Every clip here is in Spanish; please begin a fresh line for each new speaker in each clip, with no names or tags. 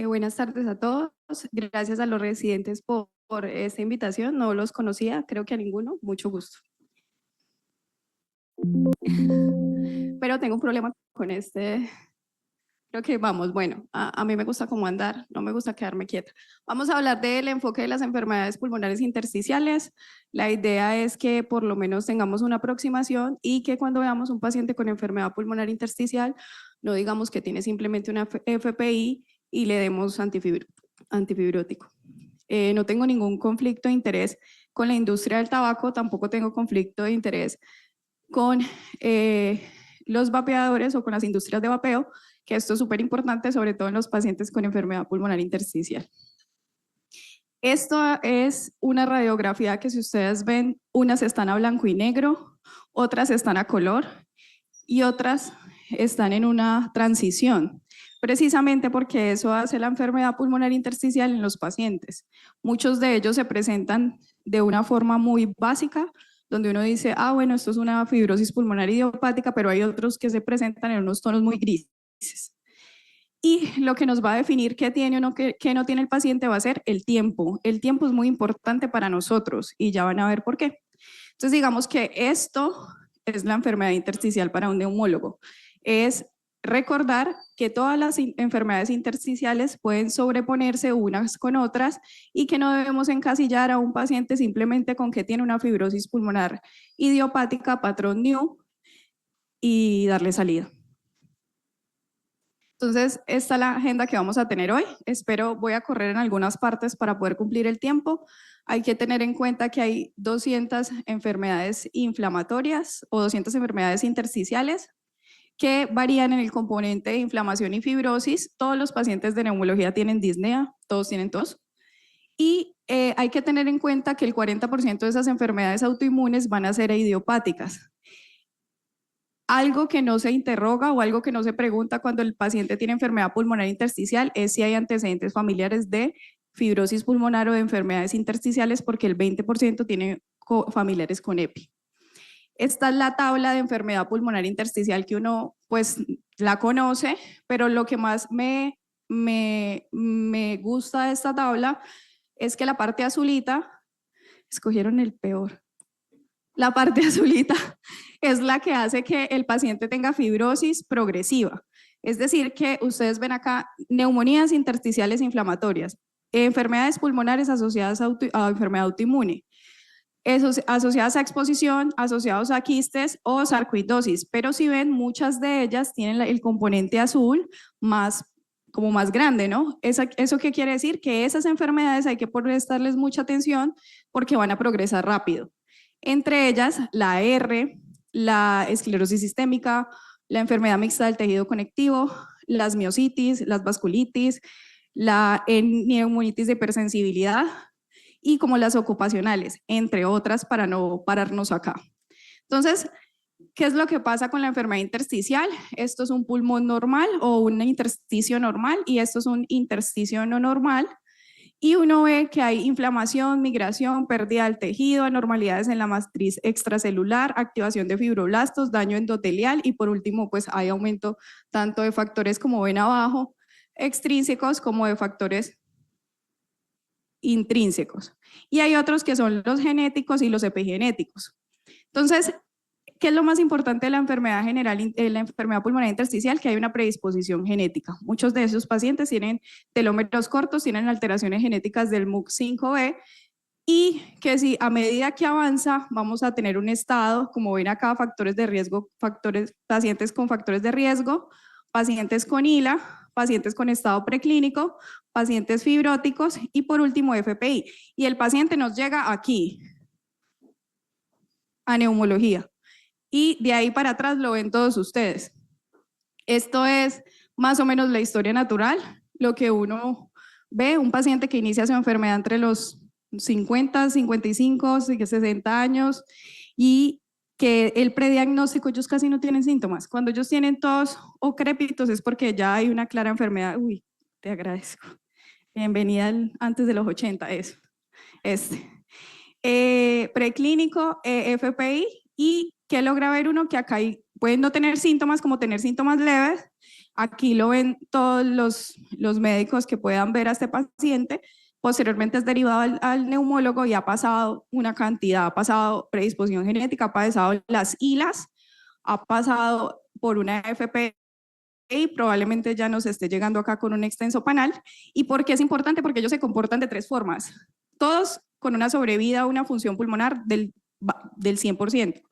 Buenas tardes a todos. Gracias a los residentes por esta invitación. No los conocía, creo que a ninguno. Mucho gusto. Pero tengo un problema con este. Creo que vamos, bueno, a mí me gusta cómo andar, no me gusta quedarme quieta. Vamos a hablar del enfoque de las enfermedades pulmonares intersticiales. La idea es que por lo menos tengamos una aproximación y que cuando veamos un paciente con enfermedad pulmonar intersticial, no digamos que tiene simplemente una FPI y le demos antifibrótico. No tengo ningún conflicto de interés con la industria del tabaco, tampoco tengo conflicto de interés con los vapeadores o con las industrias de vapeo, que esto es súper importante, sobre todo en los pacientes con enfermedad pulmonar intersticial. Esto es una radiografía que, si ustedes ven, unas están a blanco y negro, otras están a color y otras están en una transición, precisamente porque eso hace la enfermedad pulmonar intersticial en los pacientes. Muchos de ellos se presentan de una forma muy básica, donde uno dice, bueno, esto es una fibrosis pulmonar idiopática, pero hay otros que se presentan en unos tonos muy grises. Y lo que nos va a definir qué tiene o no, qué no tiene el paciente va a ser el tiempo. El tiempo es muy importante para nosotros y ya van a ver por qué. Entonces, digamos que esto es la enfermedad intersticial para un neumólogo. Es recordar que todas las enfermedades intersticiales pueden sobreponerse unas con otras y que no debemos encasillar a un paciente simplemente con que tiene una fibrosis pulmonar idiopática, patrón new, y darle salida. Entonces, esta es la agenda que vamos a tener hoy. Voy a correr en algunas partes para poder cumplir el tiempo. Hay que tener en cuenta que hay 200 enfermedades inflamatorias o 200 enfermedades intersticiales que varían en el componente de inflamación y fibrosis. Todos los pacientes de neumología tienen disnea, todos tienen tos. Y hay que tener en cuenta que el 40% de esas enfermedades autoinmunes van a ser idiopáticas. Algo que no se interroga o algo que no se pregunta cuando el paciente tiene enfermedad pulmonar intersticial es si hay antecedentes familiares de fibrosis pulmonar o de enfermedades intersticiales, porque el 20% tiene familiares con EPI. Esta es la tabla de enfermedad pulmonar intersticial que uno pues la conoce, pero lo que más me gusta de esta tabla es que la parte azulita, escogieron el peor. La parte azulita es la que hace que el paciente tenga fibrosis progresiva. Es decir, que ustedes ven acá neumonías intersticiales inflamatorias, enfermedades pulmonares asociadas a enfermedad autoinmune, asociadas a exposición, asociados a quistes o sarcoidosis, pero si ven, muchas de ellas tienen el componente azul como más grande, ¿no? ¿Eso qué quiere decir? Que esas enfermedades hay que prestarles mucha atención porque van a progresar rápido. Entre ellas, la R, la esclerosis sistémica, la enfermedad mixta del tejido conectivo, las miositis, las vasculitis, la neumonitis de hipersensibilidad y como las ocupacionales, entre otras, para no pararnos acá. Entonces, ¿qué es lo que pasa con la enfermedad intersticial? Esto es un pulmón normal o un intersticio normal y esto es un intersticio no normal. Y uno ve que hay inflamación, migración, pérdida del tejido, anormalidades en la matriz extracelular, activación de fibroblastos, daño endotelial y por último, pues hay aumento tanto de factores como ven abajo, extrínsecos como de factores intrínsecos. Y hay otros que son los genéticos y los epigenéticos. Entonces, ¿qué es lo más importante de la enfermedad general, la enfermedad pulmonar intersticial? Que hay una predisposición genética. Muchos de esos pacientes tienen telómeros cortos, tienen alteraciones genéticas del MUC5B y que si a medida que avanza vamos a tener un estado, como ven acá, factores de riesgo, pacientes con factores de riesgo, pacientes con ILA, pacientes con estado preclínico, pacientes fibróticos y por último FPI. Y el paciente nos llega aquí, a neumología. Y de ahí para atrás lo ven todos ustedes. Esto es más o menos la historia natural, lo que uno ve, un paciente que inicia su enfermedad entre los 50, 55, 60 años y que el prediagnóstico, ellos casi no tienen síntomas. Cuando ellos tienen tos o crépitos es porque ya hay una clara enfermedad. Uy, te agradezco. Bienvenida antes de los 80, eso. Preclínico, FPI, y que logra ver uno que acá pueden no tener síntomas como tener síntomas leves Aquí lo ven todos los médicos que puedan ver a este paciente. Posteriormente es derivado al neumólogo y ha pasado una cantidad, ha pasado predisposición genética, ha pasado las ILAs, ha pasado por una FP y probablemente ya nos esté llegando acá con un extenso panel. ¿Y por qué es importante? Porque ellos se comportan de tres formas. Todos con una sobrevida, una función pulmonar del 100%.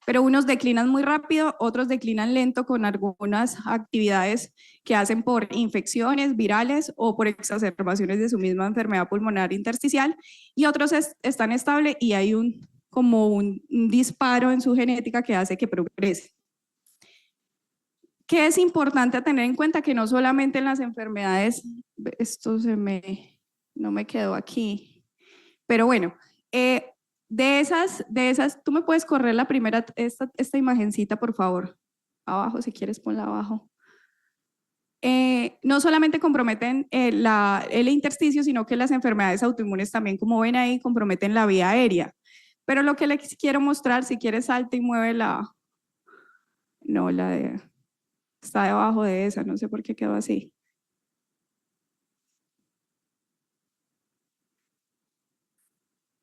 Pero unos declinan muy rápido, otros declinan lento con algunas actividades que hacen por infecciones virales o por exacerbaciones de su misma enfermedad pulmonar intersticial, y otros están estables y hay como un disparo en su genética que hace que progrese. ¿Qué es importante tener en cuenta? Que no solamente en las enfermedades, esto no me quedó aquí, pero bueno, de esas, tú me puedes correr la primera, esta imagencita, por favor, abajo, si quieres ponla abajo. No solamente comprometen el intersticio, sino que las enfermedades autoinmunes también, como ven ahí, comprometen la vía aérea. Pero lo que les quiero mostrar, si quieres salta y mueve está debajo de esa, no sé por qué quedó así.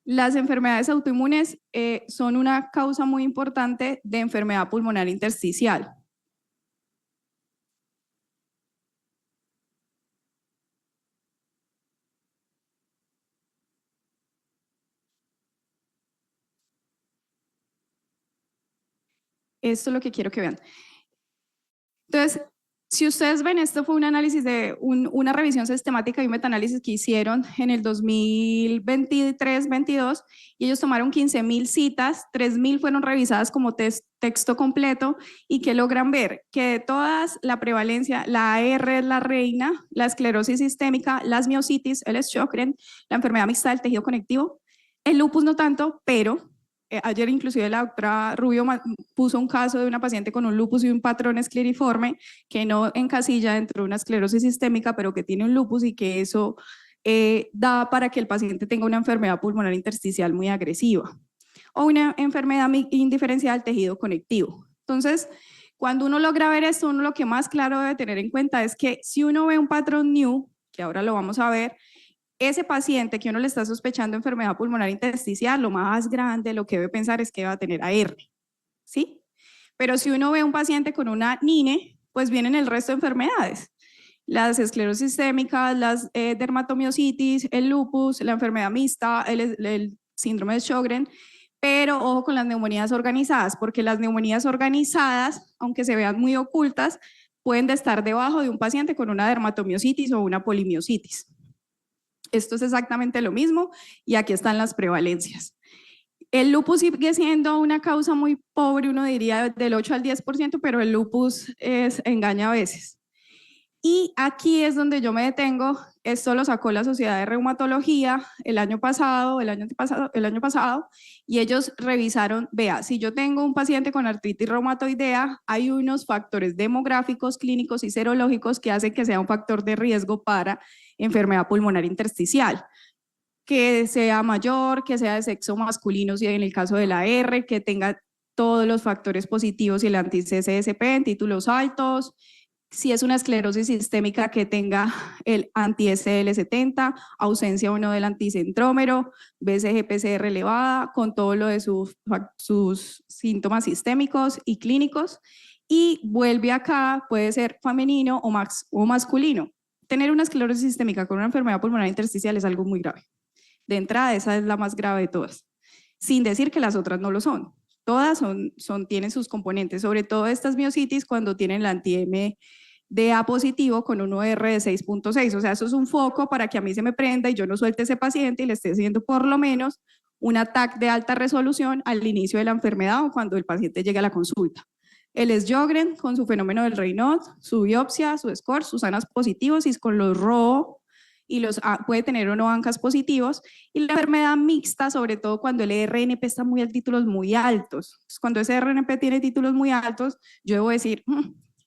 Las enfermedades autoinmunes son una causa muy importante de enfermedad pulmonar intersticial. Esto es lo que quiero que vean. Entonces, si ustedes ven, esto fue un análisis de una revisión sistemática y un metaanálisis que hicieron en el 2023-22, y ellos tomaron 15.000 citas, 3.000 fueron revisadas como texto completo, y que logran ver que de todas la prevalencia, la AR es la reina, la esclerosis sistémica, las miositis, el Sjögren, la enfermedad mixta del tejido conectivo, el lupus no tanto, pero ayer inclusive la doctora Rubio puso un caso de una paciente con un lupus y un patrón escleriforme que no encasilla dentro de una esclerosis sistémica, pero que tiene un lupus, y que eso da para que el paciente tenga una enfermedad pulmonar intersticial muy agresiva o una enfermedad indiferenciada del tejido conectivo. Entonces, cuando uno logra ver esto, uno lo que más claro debe tener en cuenta es que si uno ve un patrón new, que ahora lo vamos a ver, ese paciente que uno le está sospechando enfermedad pulmonar intersticial, lo más grande, lo que debe pensar es que va a tener AR, ¿sí? Pero si uno ve un paciente con una NINE, pues vienen el resto de enfermedades. Las esclerosis sistémicas, las dermatomiositis, el lupus, la enfermedad mixta, el síndrome de Sjögren, pero ojo con las neumonías organizadas, porque las neumonías organizadas, aunque se vean muy ocultas, pueden estar debajo de un paciente con una dermatomiositis o una polimiositis. Esto es exactamente lo mismo, y aquí están las prevalencias. El lupus sigue siendo una causa muy pobre, uno diría del 8 al 10%, pero el lupus engaña a veces. Y aquí es donde yo me detengo. Esto lo sacó la Sociedad de Reumatología el año pasado, y ellos revisaron, vea, si yo tengo un paciente con artritis reumatoidea, hay unos factores demográficos, clínicos y serológicos que hacen que sea un factor de riesgo para enfermedad pulmonar intersticial, que sea mayor, que sea de sexo masculino, si en el caso de la R, que tenga todos los factores positivos y el anti-CSSP en títulos altos, si es una esclerosis sistémica, que tenga el anti-SL70, ausencia o no del anticentrómero, BCG-PCR elevada, con todo lo de sus síntomas sistémicos y clínicos, y vuelve acá, puede ser femenino o masculino. Tener una esclerosis sistémica con una enfermedad pulmonar intersticial es algo muy grave. De entrada, esa es la más grave de todas, sin decir que las otras no lo son. Todas tienen sus componentes, sobre todo estas miositis cuando tienen la anti-MDA positivo con un OR de 6.6. O sea, eso es un foco para que a mí se me prenda y yo no suelte a ese paciente y le esté haciendo por lo menos un TAC de alta resolución al inicio de la enfermedad o cuando el paciente llegue a la consulta. El Sjögren con su fenómeno del Raynaud, su biopsia, su score, sus ANAs positivos, y con los RO y puede tener o no ANCAs positivos, y la enfermedad mixta, sobre todo cuando el RNP está muy a títulos muy altos. Cuando ese RNP tiene títulos muy altos, yo debo decir,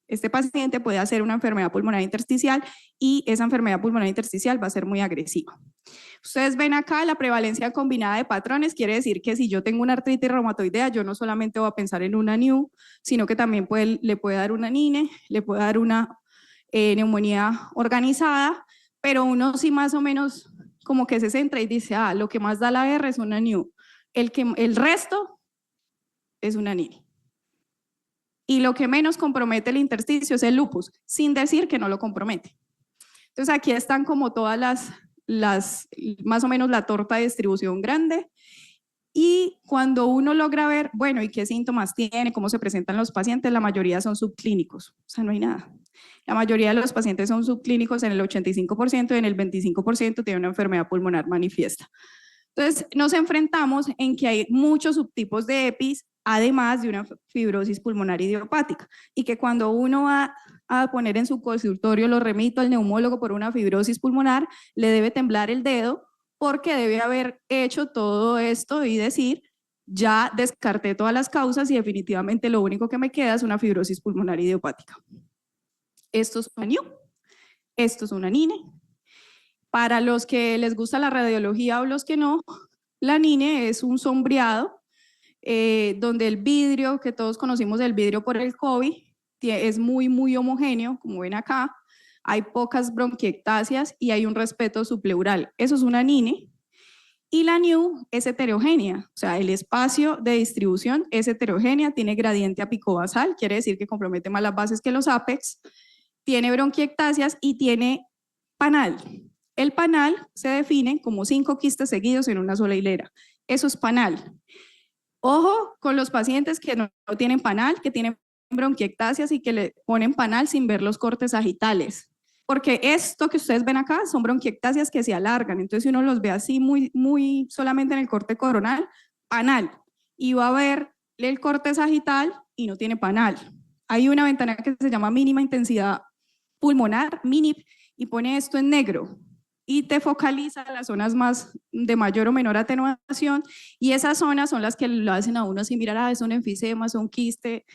este paciente puede hacer una enfermedad pulmonar intersticial, y esa enfermedad pulmonar intersticial va a ser muy agresiva. Ustedes ven acá la prevalencia combinada de patrones, quiere decir que si yo tengo una artritis reumatoidea, yo no solamente voy a pensar en una NIU, sino que también le puede dar una NINE, le puede dar una neumonía organizada, pero uno sí más o menos como que se centra y dice, ah, lo que más da la R es una NIU, el resto es una NINI. Y lo que menos compromete el intersticio es el lupus, sin decir que no lo compromete. Entonces aquí están como todas más o menos la torta de distribución grande. Y cuando uno logra ver, bueno, ¿y qué síntomas tiene? ¿Cómo se presentan los pacientes? La mayoría son subclínicos, o sea, no hay nada. La mayoría de los pacientes son subclínicos en el 85% y en el 25% tiene una enfermedad pulmonar manifiesta. Entonces, nos enfrentamos en que hay muchos subtipos de EPIs, además de una fibrosis pulmonar idiopática, y que cuando uno va a poner en su consultorio, lo remito al neumólogo por una fibrosis pulmonar, le debe temblar el dedo porque debe haber hecho todo esto y decir, ya descarté todas las causas y definitivamente lo único que me queda es una fibrosis pulmonar idiopática. Esto es una NIU, esto es una NINE. Para los que les gusta la radiología o los que no, la NINE es un sombreado donde el vidrio, que todos conocimos el vidrio por el COVID, es muy homogéneo, como ven acá. Hay pocas bronquiectasias y hay un respeto subpleural. Eso es una NINE. Y la NIU es heterogénea, o sea, el espacio de distribución es heterogénea, tiene gradiente apicobasal, quiere decir que compromete más las bases que los apex, tiene bronquiectasias y tiene panal. El panal se define como 5 quistes seguidos en una sola hilera. Eso es panal. Ojo con los pacientes que no tienen panal, que tienen bronquiectasias y que le ponen panal sin ver los cortes sagitales. Porque esto que ustedes ven acá son bronquiectasias que se alargan. Entonces, si uno los ve así muy solamente en el corte coronal, panal. Y va a ver el corte sagital y no tiene panal. Hay una ventana que se llama mínima intensidad pulmonar, MINIP, y pone esto en negro y te focaliza las zonas más de mayor o menor atenuación y esas zonas son las que lo hacen a uno así mirar, ah, es un enfisema, es un quiste,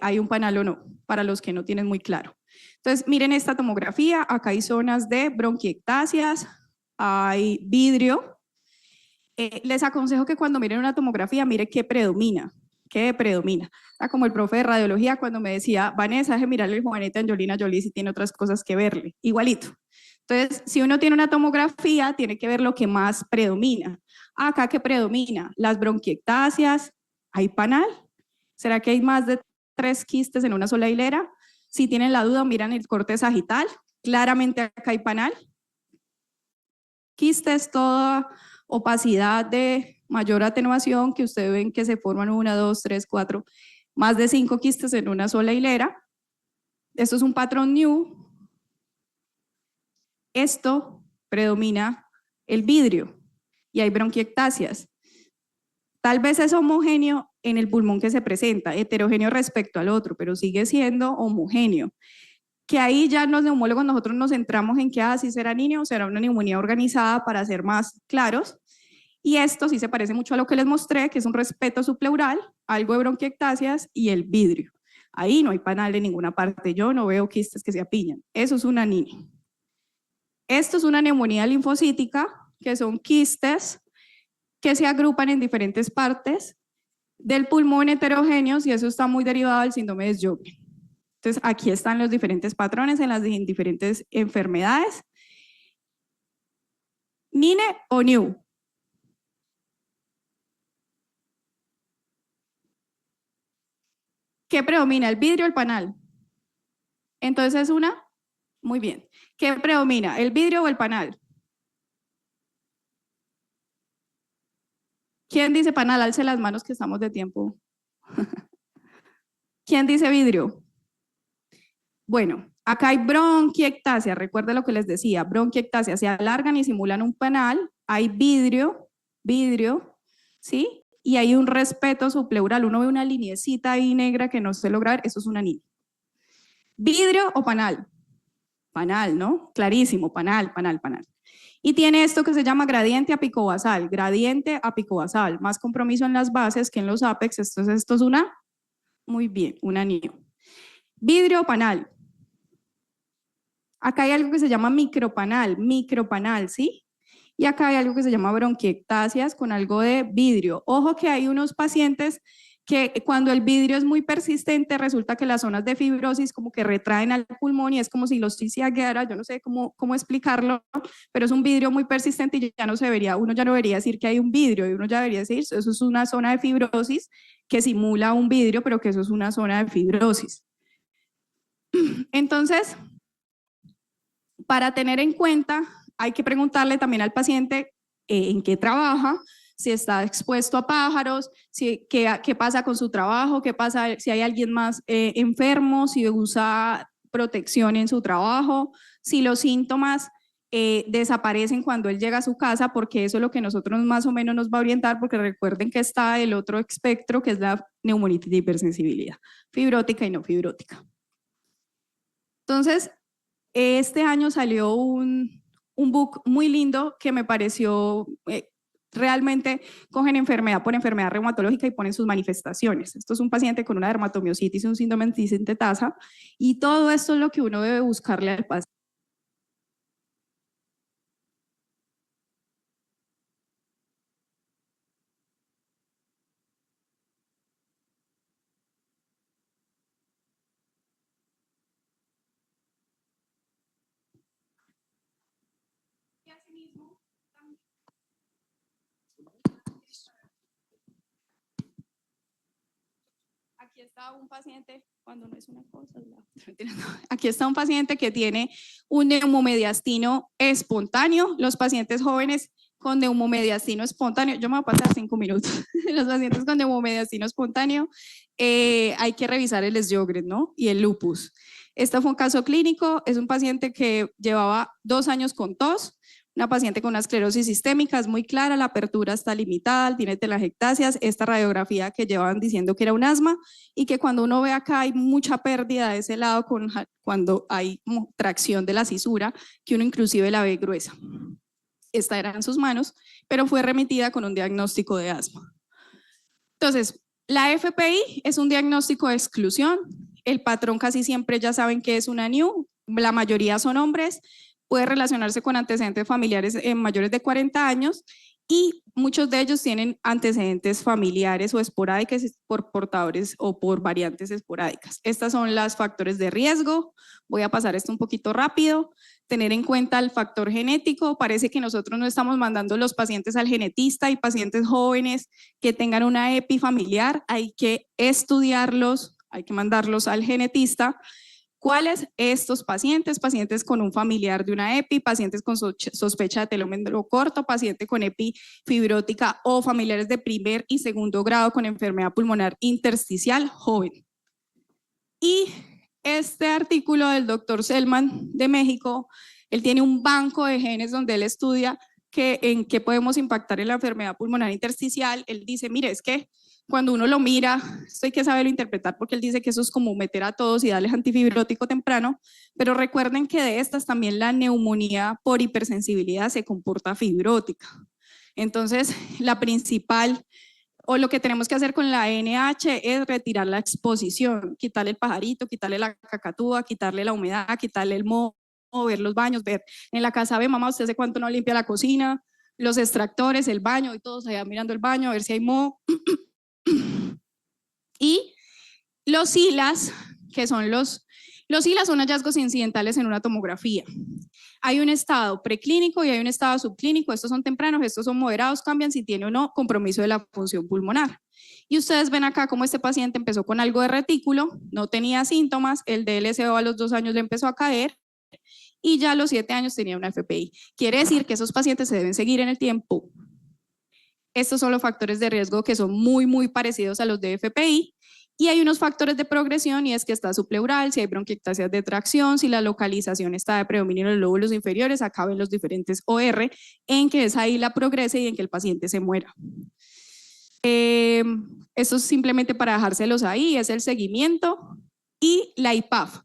hay un panal o no, para los que no tienen muy claro. Entonces, miren esta tomografía, acá hay zonas de bronquiectasias, hay vidrio. Les aconsejo que cuando miren una tomografía, mire qué predomina. Como el profe de radiología cuando me decía, Vanessa, deje mirarle el Juanita Angelina Jolie si tiene otras cosas que verle, igualito. Entonces, si uno tiene una tomografía, tiene que ver lo que más predomina. Acá, ¿qué predomina? Las bronquiectasias, ¿hay panal? ¿Será que hay más de 3 quistes en una sola hilera? Si tienen la duda, miran el corte sagital. Claramente acá hay panal. Quistes, toda opacidad de mayor atenuación que ustedes ven que se forman 1, 2, 3, 4, más de 5 quistes en una sola hilera. Esto es un patrón NIU. Esto predomina el vidrio y hay bronquiectasias. Tal vez es homogéneo en el pulmón que se presenta, heterogéneo respecto al otro, pero sigue siendo homogéneo. Que ahí ya los neumólogos nosotros nos centramos en que si será niño o será una neumonía organizada para ser más claros. Y esto sí se parece mucho a lo que les mostré, que es un respeto subpleural, algo de bronquiectasias y el vidrio. Ahí no hay panal en ninguna parte, yo no veo quistes que se apiñan. Eso es una niña. Esto es una neumonía linfocítica, que son quistes que se agrupan en diferentes partes del pulmón heterogéneos y eso está muy derivado del síndrome de Sjögren. Entonces, aquí están los diferentes patrones en las diferentes enfermedades. ¿NINE o NIU? ¿Qué predomina, el vidrio o el panal? Entonces, es una, muy bien. ¿Qué predomina, el vidrio o el panal? ¿Quién dice panal? Alce las manos que estamos de tiempo. ¿Quién dice vidrio? Bueno, acá hay bronquiectasia, recuerda lo que les decía, bronquiectasia, se alargan y simulan un panal, hay vidrio, ¿sí? Y hay un respeto subpleural, uno ve una lineecita ahí negra que no se logra ver, eso es una niña. ¿Vidrio o panal? Panal, ¿no? Clarísimo, panal. Y tiene esto que se llama gradiente apicobasal, más compromiso en las bases que en los apex, esto es una, muy bien, una niña. ¿Vidrio o panal? Acá hay algo que se llama micropanal, ¿sí? Y acá hay algo que se llama bronquiectasias con algo de vidrio. Ojo que hay unos pacientes que cuando el vidrio es muy persistente, resulta que las zonas de fibrosis como que retraen al pulmón y es como si los cisiagueara, yo no sé cómo explicarlo, pero es un vidrio muy persistente y ya no se vería, uno ya no debería decir que hay un vidrio, y uno ya debería decir, eso es una zona de fibrosis que simula un vidrio, pero que eso es una zona de fibrosis. Entonces, para tener en cuenta, hay que preguntarle también al paciente en qué trabaja, si está expuesto a pájaros, qué pasa con su trabajo, qué pasa si hay alguien más enfermo, si usa protección en su trabajo, si los síntomas desaparecen cuando él llega a su casa, porque eso es lo que nosotros más o menos nos va a orientar, porque recuerden que está el otro espectro, que es la neumonitis de hipersensibilidad, fibrótica y no fibrótica. Entonces, este año salió un book muy lindo que me pareció realmente cogen enfermedad por enfermedad reumatológica y ponen sus manifestaciones. Esto es un paciente con una dermatomiositis y un síndrome de sintetasa y todo esto es lo que uno debe buscarle al paciente. Aquí está un paciente, cuando no es una cosa, aquí está un paciente que tiene un neumomediastino espontáneo. Los pacientes jóvenes con neumomediastino espontáneo, yo me voy a pasar 5 minutos, los pacientes con neumomediastino espontáneo, hay que revisar el Sjögren, ¿no? Y el lupus. Este fue un caso clínico, es un paciente que llevaba 2 años con tos, una paciente con una esclerosis sistémica, es muy clara, la apertura está limitada, tiene telangiectasias, esta radiografía que llevaban diciendo que era un asma y que cuando uno ve acá hay mucha pérdida de ese lado cuando hay tracción de la cisura, que uno inclusive la ve gruesa. Esta era en sus manos, pero fue remitida con un diagnóstico de asma. Entonces, la FPI es un diagnóstico de exclusión, el patrón casi siempre ya saben que es una NIU, la mayoría son hombres, puede relacionarse con antecedentes familiares mayores de 40 años y muchos de ellos tienen antecedentes familiares o esporádicos por portadores o por variantes esporádicas. Estas son los factores de riesgo. Voy a pasar esto un poquito rápido. Tener en cuenta el factor genético. Parece que nosotros no estamos mandando los pacientes al genetista y pacientes jóvenes que tengan una EPI familiar. Hay que estudiarlos, hay que mandarlos al genetista. ¿Cuáles? Estos pacientes, pacientes con un familiar de una EPI, pacientes con sospecha de telómero corto, paciente con EPI fibrótica o familiares de primer y segundo grado con enfermedad pulmonar intersticial joven. Y este artículo del doctor Selman de México, él tiene un banco de genes donde él estudia en qué podemos impactar en la enfermedad pulmonar intersticial. Él dice, mire, es que cuando uno lo mira, esto hay que saberlo interpretar porque él dice que eso es como meter a todos y darles antifibrótico temprano, pero recuerden que de estas también la neumonía por hipersensibilidad se comporta fibrótica. Entonces, la principal o lo que tenemos que hacer con la NH es retirar la exposición, quitarle el pajarito, quitarle la cacatúa, quitarle la humedad, quitarle el moho, ver los baños, ver en la casa, ve mamá, usted hace cuánto no limpia la cocina, los extractores, el baño y todos allá mirando el baño a ver si hay moho. Y los hilas, que son los hilas son hallazgos incidentales en una tomografía. Hay un estado preclínico y hay un estado subclínico, estos son tempranos, estos son moderados, cambian si tiene o no compromiso de la función pulmonar. Y ustedes ven acá cómo este paciente empezó con algo de retículo, no tenía síntomas, el DLCO a los 2 años le empezó a caer y ya a los 7 años tenía una FPI. Quiere decir que esos pacientes se deben seguir en el tiempo. Estos son los factores de riesgo que son muy, muy parecidos a los de FPI. Y hay unos factores de progresión y es que está subpleural, si hay bronquiectasias de tracción, si la localización está de predominio en los lóbulos inferiores, acá ven los diferentes OR, en que esa isla progrese y en que el paciente se muera. Esto es simplemente para dejárselos ahí, es el seguimiento y la IPAF.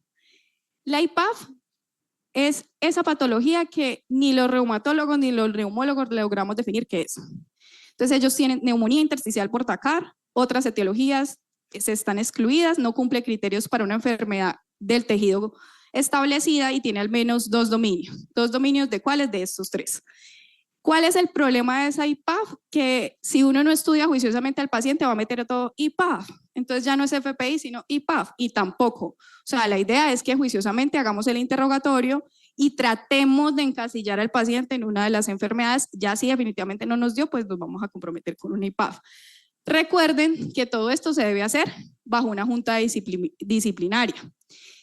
La IPAF es esa patología que ni los reumatólogos ni los neumólogos logramos definir qué es. Entonces ellos tienen neumonía intersticial por TACAR, otras etiologías se están excluidas, no cumple criterios para una enfermedad del tejido establecida y tiene al menos 2 dominios. 2 dominios de cuáles de estos 3. ¿Cuál es el problema de esa IPAF? Que si uno no estudia juiciosamente al paciente va a meter todo IPAF. Entonces ya no es FPI, sino IPAF, y tampoco. O sea, la idea es que juiciosamente hagamos el interrogatorio y tratemos de encasillar al paciente en una de las enfermedades. Ya si definitivamente no nos dio, pues nos vamos a comprometer con una IPAF. Recuerden que todo esto se debe hacer bajo una junta disciplinaria.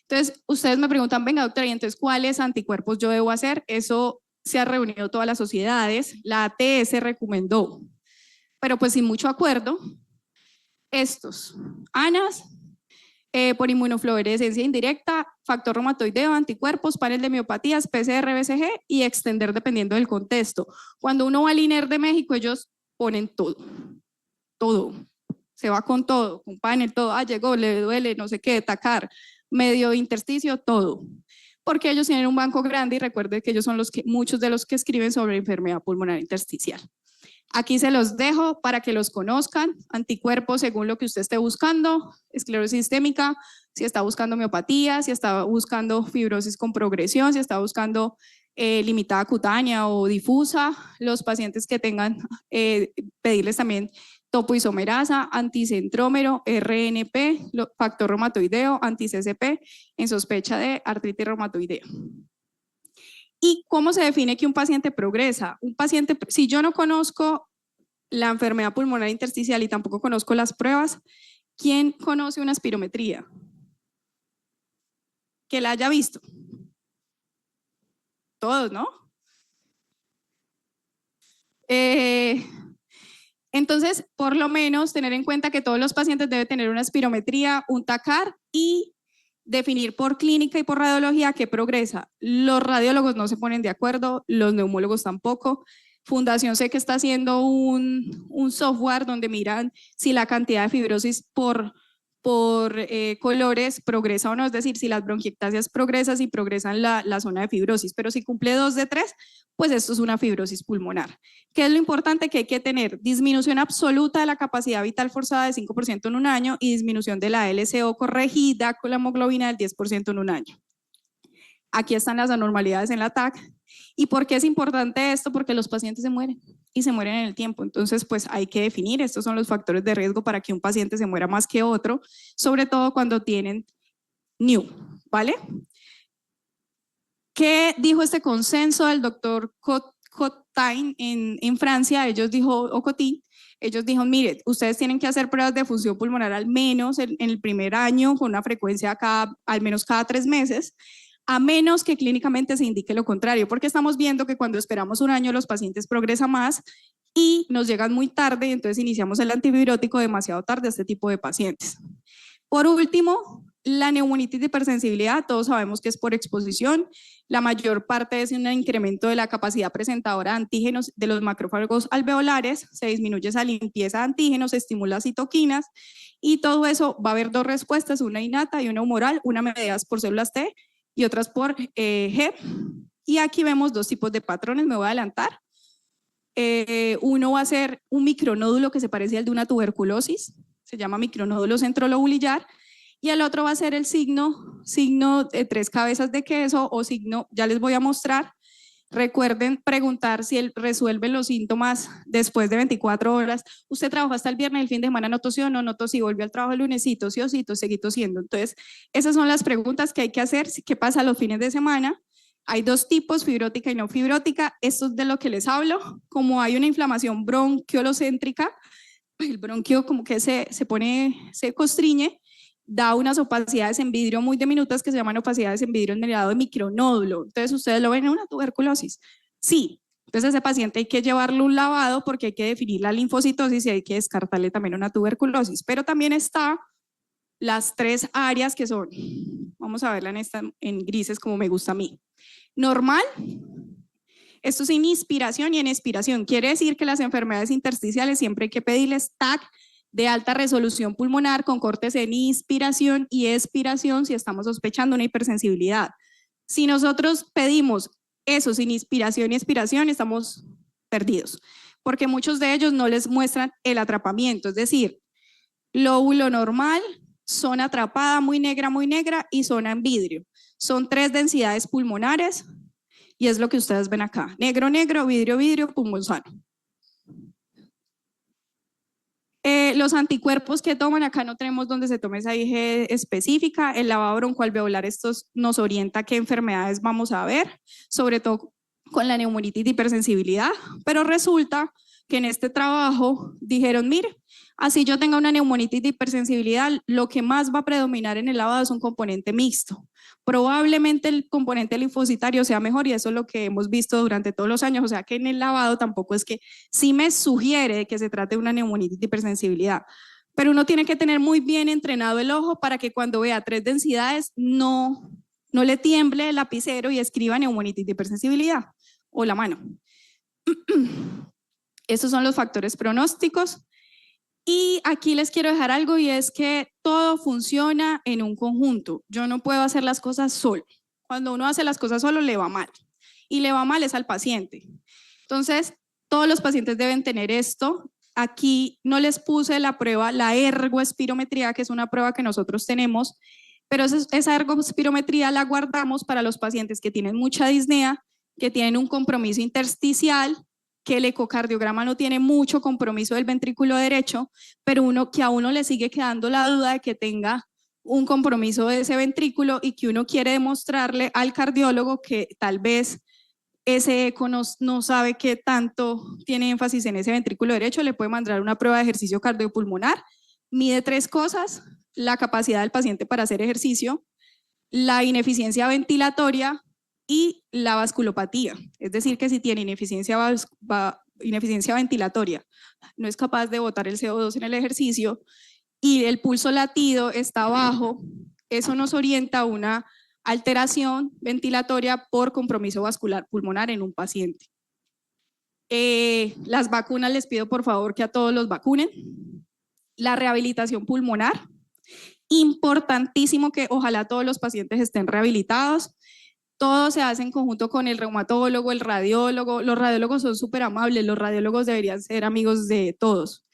Entonces, ustedes me preguntan, venga, doctora, ¿y entonces cuáles anticuerpos yo debo hacer? Eso se ha reunido todas las sociedades, la ATS recomendó, pero pues sin mucho acuerdo, estos, ANAS, por inmunofluorescencia indirecta, factor reumatoideo, anticuerpos, panel de miopatías, PCR, BCG y extender dependiendo del contexto. Cuando uno va al INER de México, ellos ponen todo, todo, se va con todo, con panel, todo, llegó, le duele, no sé qué, tacar, medio intersticio, todo. Porque ellos tienen un banco grande y recuerden que ellos son muchos de los que escriben sobre enfermedad pulmonar intersticial. Aquí se los dejo para que los conozcan, anticuerpos según lo que usted esté buscando, esclerosis sistémica, si está buscando miopatía, si está buscando fibrosis con progresión, si está buscando limitada cutánea o difusa, los pacientes que tengan, pedirles también topoisomerasa, anticentrómero, RNP, factor reumatoideo, anti-CCP en sospecha de artritis reumatoidea. ¿Y cómo se define que un paciente progresa? Un paciente, si yo no conozco la enfermedad pulmonar intersticial y tampoco conozco las pruebas, ¿quién conoce una espirometría? Que la haya visto. Todos, ¿no? Entonces, por lo menos tener en cuenta que todos los pacientes deben tener una espirometría, un TACAR y definir por clínica y por radiología qué progresa. Los radiólogos no se ponen de acuerdo, los neumólogos tampoco. Fundación sé que está haciendo un software donde miran si la cantidad de fibrosis por colores progresa o no, es decir, si las bronquiectasias progresan, si progresan la zona de fibrosis, pero si cumple 2 de 3, pues esto es una fibrosis pulmonar. ¿Qué es lo importante? Que hay que tener disminución absoluta de la capacidad vital forzada de 5% en un año y disminución de la LCO corregida con la hemoglobina del 10% en un año. Aquí están las anormalidades en la TAC. ¿Y por qué es importante esto? Porque los pacientes se mueren y se mueren en el tiempo. Entonces, pues hay que definir, estos son los factores de riesgo para que un paciente se muera más que otro, sobre todo cuando tienen NIU, ¿vale? ¿Qué dijo este consenso del doctor Cotain en Francia? Ellos dijeron, mire, ustedes tienen que hacer pruebas de función pulmonar al menos en el primer año con una frecuencia al menos cada 3 meses, a menos que clínicamente se indique lo contrario, porque estamos viendo que cuando esperamos un año los pacientes progresan más y nos llegan muy tarde y entonces iniciamos el antivirótico demasiado tarde a este tipo de pacientes. Por último, la neumonitis de hipersensibilidad, todos sabemos que es por exposición, la mayor parte es un incremento de la capacidad presentadora de antígenos de los macrófagos alveolares, se disminuye esa limpieza de antígenos, se estimula citoquinas y todo eso va a haber 2 respuestas, una innata y una humoral, una mediadas por células T y otras por G. Y aquí vemos 2 tipos de patrones, me voy a adelantar. Uno va a ser un micronódulo que se parece al de una tuberculosis, se llama micronódulo centrolobulillar, y el otro va a ser el signo de 3 cabezas de queso o signo, ya les voy a mostrar. Recuerden preguntar si él resuelve los síntomas después de 24 horas. Usted trabajó hasta el viernes, el fin de semana no tosió, no tosí, volvió al trabajo el lunes, sí tosió, sí, seguí tosiendo. Entonces, esas son las preguntas que hay que hacer. ¿Qué pasa los fines de semana? Hay 2 tipos, fibrótica y no fibrótica. Esto es de lo que les hablo. Como hay una inflamación bronquiolocéntrica, el bronquio como que se constriñe, da unas opacidades en vidrio muy diminutas que se llaman opacidades en vidrio en el grado de micronódulo. Entonces, ustedes lo ven en una tuberculosis. Sí. Entonces, ese paciente hay que llevarlo un lavado porque hay que definir la linfocitosis y hay que descartarle también una tuberculosis. Pero también está las 3 áreas que son, vamos a verla en grises como me gusta a mí. Normal, esto es en inspiración y en expiración. Quiere decir que las enfermedades intersticiales siempre hay que pedirles TAC de alta resolución pulmonar con cortes en inspiración y expiración si estamos sospechando una hipersensibilidad. Si nosotros pedimos eso sin inspiración y expiración, estamos perdidos, porque muchos de ellos no les muestran el atrapamiento, es decir, lóbulo normal, zona atrapada muy negra y zona en vidrio. Son 3 densidades pulmonares. y es lo que ustedes ven acá. Negro, negro, vidrio, vidrio, pulmón sano. Los anticuerpos que toman, acá no tenemos donde se tome esa IgE específica. El lavado broncoalveolar, esto nos orienta qué enfermedades vamos a ver, sobre todo con la neumonitis de hipersensibilidad, pero resulta que en este trabajo dijeron, mire, así yo tenga una neumonitis de hipersensibilidad, lo que más va a predominar en el lavado es un componente mixto. Probablemente el componente linfocitario sea mejor y eso es lo que hemos visto durante todos los años, o sea que en el lavado tampoco es que sí me sugiere que se trate de una neumonitis de hipersensibilidad, pero uno tiene que tener muy bien entrenado el ojo para que cuando vea 3 densidades no le tiemble el lapicero y escriba neumonitis de hipersensibilidad o la mano. Esos son los factores pronósticos. Y aquí les quiero dejar algo y es que todo funciona en un conjunto. Yo no puedo hacer las cosas solo. Cuando uno hace las cosas solo le va mal. Y le va mal es al paciente. Entonces, todos los pacientes deben tener esto. Aquí no les puse la prueba, la ergoespirometría, que es una prueba que nosotros tenemos, pero esa ergoespirometría la guardamos para los pacientes que tienen mucha disnea, que tienen un compromiso intersticial, que el ecocardiograma no tiene mucho compromiso del ventrículo derecho, pero que a uno le sigue quedando la duda de que tenga un compromiso de ese ventrículo y que uno quiere demostrarle al cardiólogo que tal vez ese eco no sabe qué tanto tiene énfasis en ese ventrículo derecho, le puede mandar una prueba de ejercicio cardiopulmonar. Mide 3 cosas: la capacidad del paciente para hacer ejercicio, la ineficiencia ventilatoria y la vasculopatía. Es decir, que si tiene ineficiencia ventilatoria, no es capaz de botar el CO2 en el ejercicio y el pulso latido está bajo, eso nos orienta a una alteración ventilatoria por compromiso vascular pulmonar en un paciente. Las vacunas, les pido por favor que a todos los vacunen. La rehabilitación pulmonar, importantísimo que ojalá todos los pacientes estén rehabilitados. Todo se hace en conjunto con el reumatólogo, el radiólogo. Los radiólogos son súper amables, los radiólogos deberían ser amigos de todos.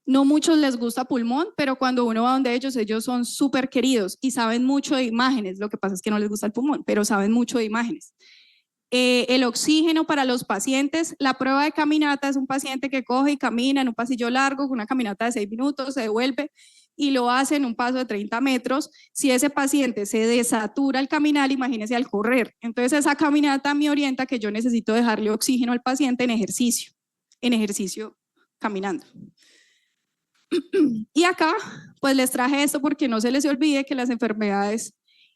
No muchos les gusta pulmón, pero cuando uno va donde ellos son súper queridos y saben mucho de imágenes. Lo que pasa es que no les gusta el pulmón, pero saben mucho de imágenes. El oxígeno para los pacientes. La prueba de caminata es un paciente que coge y camina en un pasillo largo, con una caminata de 6 minutos, se devuelve y lo hace en un paso de 30 metros. Si ese paciente se desatura al caminar, imagínese al correr. Entonces esa caminata me orienta que yo necesito dejarle oxígeno al paciente en ejercicio caminando. Y acá, pues les traje esto porque no se les olvide que las enfermedades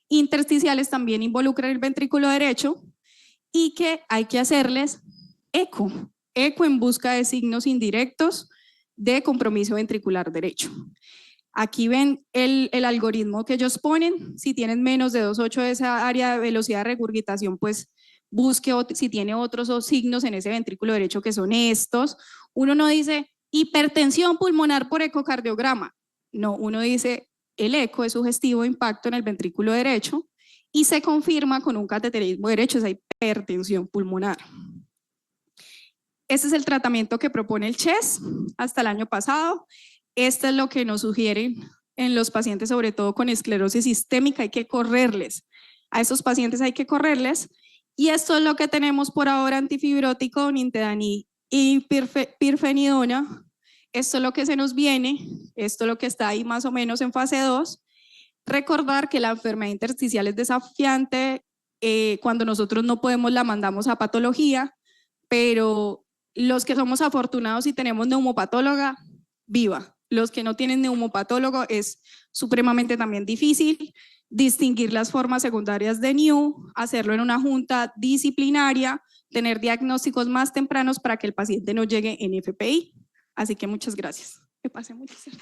intersticiales también involucran el ventrículo derecho y que hay que hacerles eco en busca de signos indirectos de compromiso ventricular derecho. Aquí ven el algoritmo que ellos ponen. Si tienen menos de 2,8 de esa área de velocidad de regurgitación, pues busque si tiene otros signos en ese ventrículo derecho que son estos. Uno no dice hipertensión pulmonar por ecocardiograma. No, uno dice el eco es sugestivo de impacto en el ventrículo derecho y se confirma con un cateterismo derecho, esa hipertensión pulmonar. Este es el tratamiento que propone el CHES hasta el año pasado. Este es lo que nos sugieren en los pacientes, sobre todo con esclerosis sistémica. Hay que correrles. A esos pacientes hay que correrles. Y esto es lo que tenemos por ahora: antifibrótico, nintedanib y pirfenidona. Esto es lo que se nos viene. Esto es lo que está ahí más o menos en fase 2. Recordar que la enfermedad intersticial es desafiante. Cuando nosotros no podemos, la mandamos a patología, pero los que somos afortunados y tenemos neumopatóloga, viva. Los que no tienen neumopatólogo es supremamente también difícil distinguir las formas secundarias de NIU, hacerlo en una junta disciplinaria, tener diagnósticos más tempranos para que el paciente no llegue en FPI. Así que muchas gracias. Me pasé muchísimo.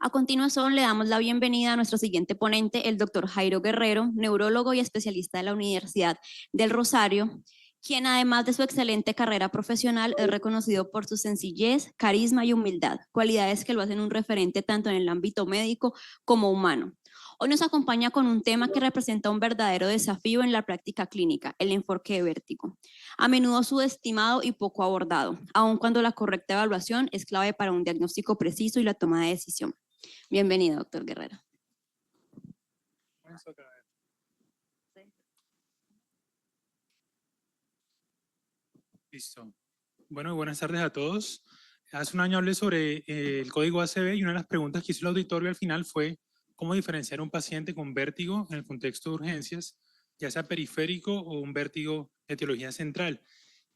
A continuación, le damos la bienvenida a nuestro siguiente ponente, el doctor Jairo Guerrero, neurólogo y especialista de la Universidad del Rosario, quien además de su excelente carrera profesional es reconocido por su sencillez, carisma y humildad, cualidades que lo hacen un referente tanto en el ámbito médico como humano. Hoy nos acompaña con un tema que representa un verdadero desafío en la práctica clínica, el enfoque de vértigo. A menudo subestimado y poco abordado, aun cuando la correcta evaluación es clave para un diagnóstico preciso y la toma de decisión. Bienvenido, doctor Guerrero.
Listo. Bueno, buenas tardes a todos. Hace un año hablé sobre el código ACV y una de las preguntas que hizo el auditorio al final fue cómo diferenciar un paciente con vértigo en el contexto de urgencias, ya sea periférico o un vértigo de etiología central.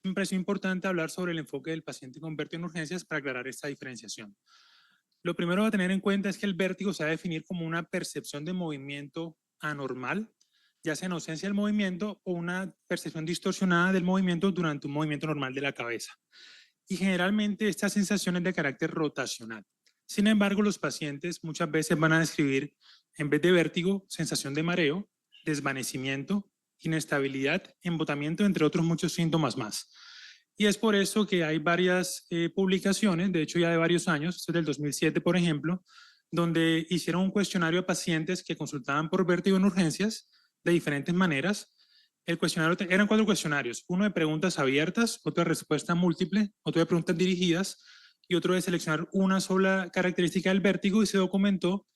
Me pareció importante hablar sobre el enfoque del paciente con vértigo en urgencias para aclarar esta diferenciación. Lo primero a tener en cuenta es que el vértigo se va a definir como una percepción de movimiento anormal, ya sea en ausencia del movimiento o una percepción distorsionada del movimiento durante un movimiento normal de la cabeza. Y generalmente esta sensación es de carácter rotacional. Sin embargo, los pacientes muchas veces van a describir, en vez de vértigo, sensación de mareo, desvanecimiento, inestabilidad, embotamiento, entre otros muchos síntomas más. Y es por eso que hay varias publicaciones, de hecho ya de varios años, esto es del 2007 por ejemplo, donde hicieron un cuestionario a pacientes que consultaban por vértigo en urgencias de diferentes maneras. El cuestionario, eran 4 cuestionarios, uno de preguntas abiertas, otro de respuesta múltiple, otro de preguntas dirigidas y otro de seleccionar una sola característica del vértigo, y se documentó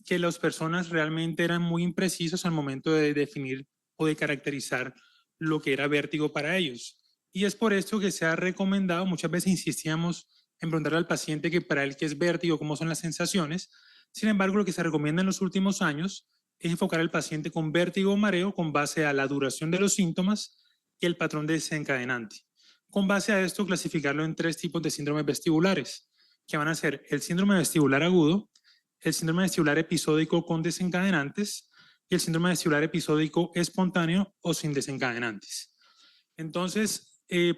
que las personas realmente eran muy imprecisos al momento de definir o de caracterizar lo que era vértigo para ellos. Y es por esto que se ha recomendado, muchas veces insistíamos en preguntarle al paciente que para él qué es vértigo, cómo son las sensaciones. Sin embargo, lo que se recomienda en los últimos años es enfocar al paciente con vértigo o mareo con base a la duración de los síntomas y el patrón desencadenante. Con base a esto, clasificarlo en 3 tipos de síndromes vestibulares, que van a ser el síndrome vestibular agudo, el síndrome vestibular episódico con desencadenantes y el síndrome vestibular episódico espontáneo o sin desencadenantes. Entonces,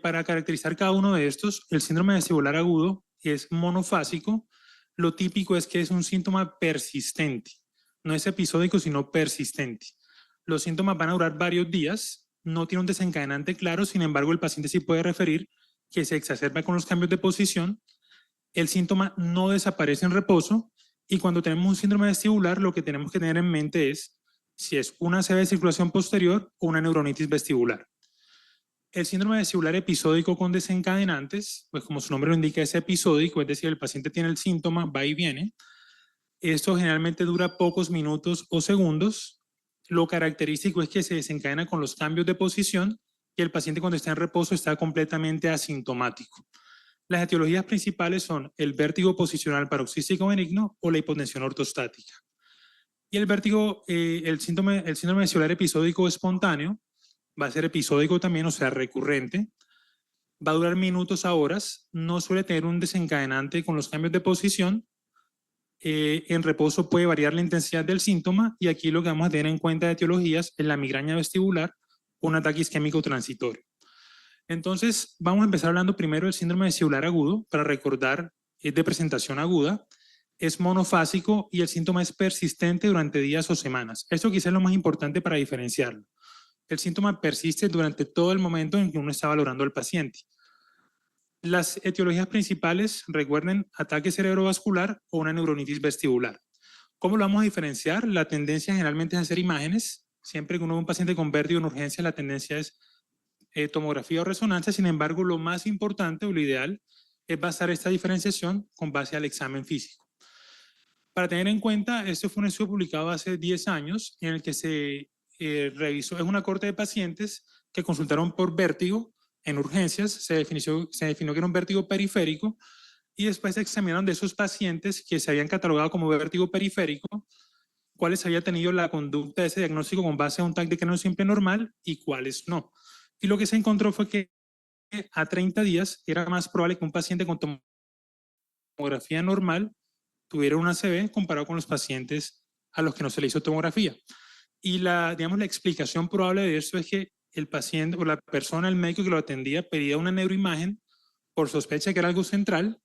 para caracterizar cada uno de estos, el síndrome vestibular agudo es monofásico. Lo típico es que es un síntoma persistente, no es episódico, sino persistente. Los síntomas van a durar varios días, no tiene un desencadenante claro, sin embargo, el paciente sí puede referir que se exacerba con los cambios de posición. El síntoma no desaparece en reposo, y cuando tenemos un síndrome vestibular, lo que tenemos que tener en mente es si es una ACV de circulación posterior o una neuronitis vestibular. El síndrome vestibular episódico con desencadenantes, pues como su nombre lo indica, es episódico, es decir, el paciente tiene el síntoma, va y viene. Esto generalmente dura pocos minutos o segundos. Lo característico es que se desencadena con los cambios de posición y el paciente cuando está en reposo está completamente asintomático. Las etiologías principales son el vértigo posicional paroxístico benigno o la hipotensión ortostática. Y el vértigo, el síndrome vestibular episódico espontáneo va a ser episódico también, o sea, recurrente. Va a durar minutos a horas, no suele tener un desencadenante con los cambios de posición. En reposo puede variar la intensidad del síntoma, y aquí lo que vamos a tener en cuenta de etiologías es la migraña vestibular o un ataque isquémico transitorio. Entonces, vamos a empezar hablando primero del síndrome vestibular agudo. Para recordar, es de presentación aguda, es monofásico y el síntoma es persistente durante días o semanas. Esto quizás es lo más importante para diferenciarlo. El síntoma persiste durante todo el momento en que uno está valorando al paciente. Las etiologías principales, recuerden, ataque cerebrovascular o una neuronitis vestibular. ¿Cómo lo vamos a diferenciar? La tendencia generalmente es hacer imágenes. Siempre que uno ve un paciente con vértigo en urgencia, la tendencia es tomografía o resonancia. Sin embargo, lo más importante o lo ideal es basar esta diferenciación con base al examen físico. Para tener en cuenta, esto fue un estudio publicado hace 10 años en el que se revisó, es una corte de pacientes que consultaron por vértigo en urgencias, se definió que era un vértigo periférico, y después se examinaron de esos pacientes que se habían catalogado como vértigo periférico, cuáles había tenido la conducta de ese diagnóstico con base a un TAC de cráneo simple normal y cuáles no. Y lo que se encontró fue que a 30 días era más probable que un paciente con tomografía normal tuviera una ACV comparado con los pacientes a los que no se le hizo tomografía. Y digamos, la explicación probable de esto es que el paciente o la persona, el médico que lo atendía, pedía una neuroimagen por sospecha que era algo central,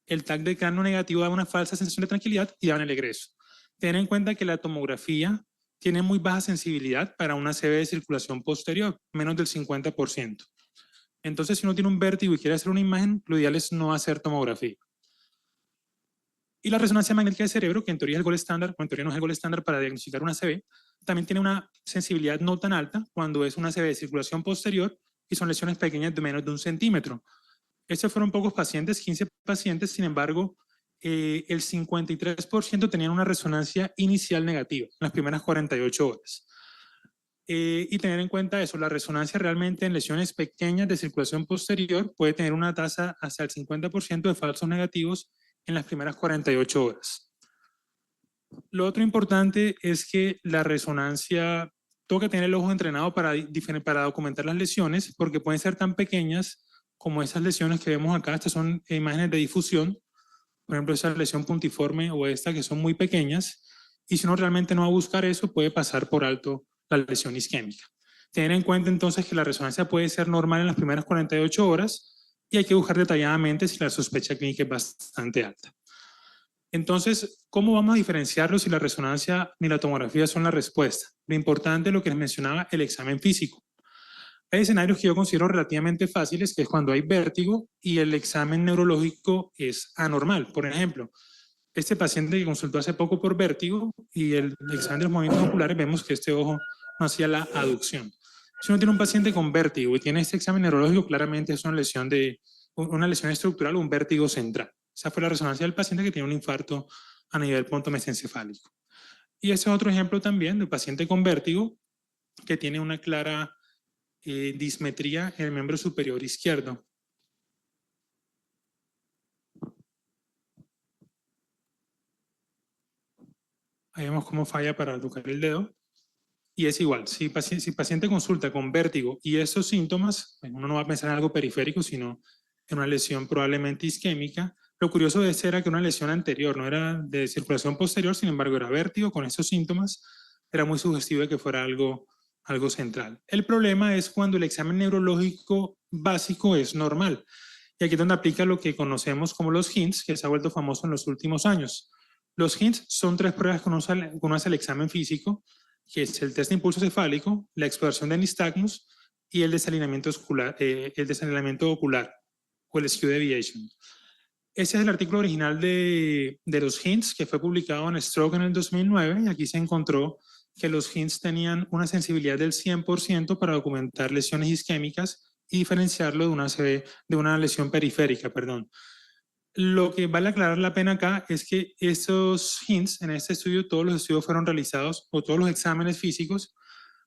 El TAC de cráneo negativo da una falsa sensación de tranquilidad y da el egreso. Ten en cuenta que la tomografía tiene muy baja sensibilidad para una ACV de circulación posterior, menos del 50%. Entonces, si uno tiene un vértigo y quiere hacer una imagen, lo ideal es no hacer tomografía. Y la resonancia magnética del cerebro, que en teoría es el gold estándar, o en teoría no es el gold estándar para diagnosticar una ACV, también tiene una sensibilidad no tan alta cuando es una ACV de circulación posterior y son lesiones pequeñas de menos de 1 centímetro. Estos fueron pocos pacientes, 15 pacientes, sin embargo, el 53% tenían una resonancia inicial negativa en las primeras 48 horas. Y tener en cuenta eso, la resonancia realmente en lesiones pequeñas de circulación posterior puede tener una tasa hasta el 50% de falsos negativos en las primeras 48 horas. Lo otro importante es que la resonancia toca tener el ojo entrenado para documentar las lesiones, porque pueden ser tan pequeñas como esas lesiones que vemos acá. Estas son imágenes de difusión, por ejemplo, esa lesión puntiforme o esta, que son muy pequeñas, y si uno realmente no va a buscar eso, puede pasar por alto la lesión isquémica. Tener en cuenta entonces que la resonancia puede ser normal en las primeras 48 horas y hay que buscar detalladamente si la sospecha clínica es bastante alta. Entonces, ¿cómo vamos a diferenciarlo si la resonancia ni la tomografía son la respuesta? Lo importante es lo que les mencionaba, el examen físico. Hay escenarios que yo considero relativamente fáciles, que es cuando hay vértigo y el examen neurológico es anormal. Por ejemplo, este paciente que consultó hace poco por vértigo y el examen de los movimientos oculares, vemos que este ojo no hacía la aducción. Si uno tiene un paciente con vértigo y tiene este examen neurológico, claramente es una lesión estructural o un vértigo central. Esa fue la resonancia del paciente que tiene un infarto a nivel punto mesencefálico. Y ese es otro ejemplo también de un paciente con vértigo que tiene una clara dismetría en el miembro superior izquierdo. Ahí vemos cómo falla para tocar el dedo. Y es igual, si paciente consulta con vértigo y esos síntomas, uno no va a pensar en algo periférico, sino en una lesión probablemente isquémica. Lo curioso de este era que una lesión anterior no era de circulación posterior, sin embargo era vértigo con esos síntomas, era muy sugestivo de que fuera algo central. El problema es cuando el examen neurológico básico es normal. Y aquí es donde aplica lo que conocemos como los HINTS, que se ha vuelto famoso en los últimos años. Los HINTS son 3 pruebas que uno hace el examen físico, que es el test de impulso cefálico, la exploración de nistagmus y el desalineamiento ocular o el skew deviation. Ese es el artículo original de los HINTS que fue publicado en Stroke en el 2009 y aquí se encontró que los HINTS tenían una sensibilidad del 100% para documentar lesiones isquémicas y diferenciarlo de una lesión periférica, perdón. Lo que vale aclarar la pena acá es que estos HINTS, en este estudio, todos los estudios fueron realizados, o todos los exámenes físicos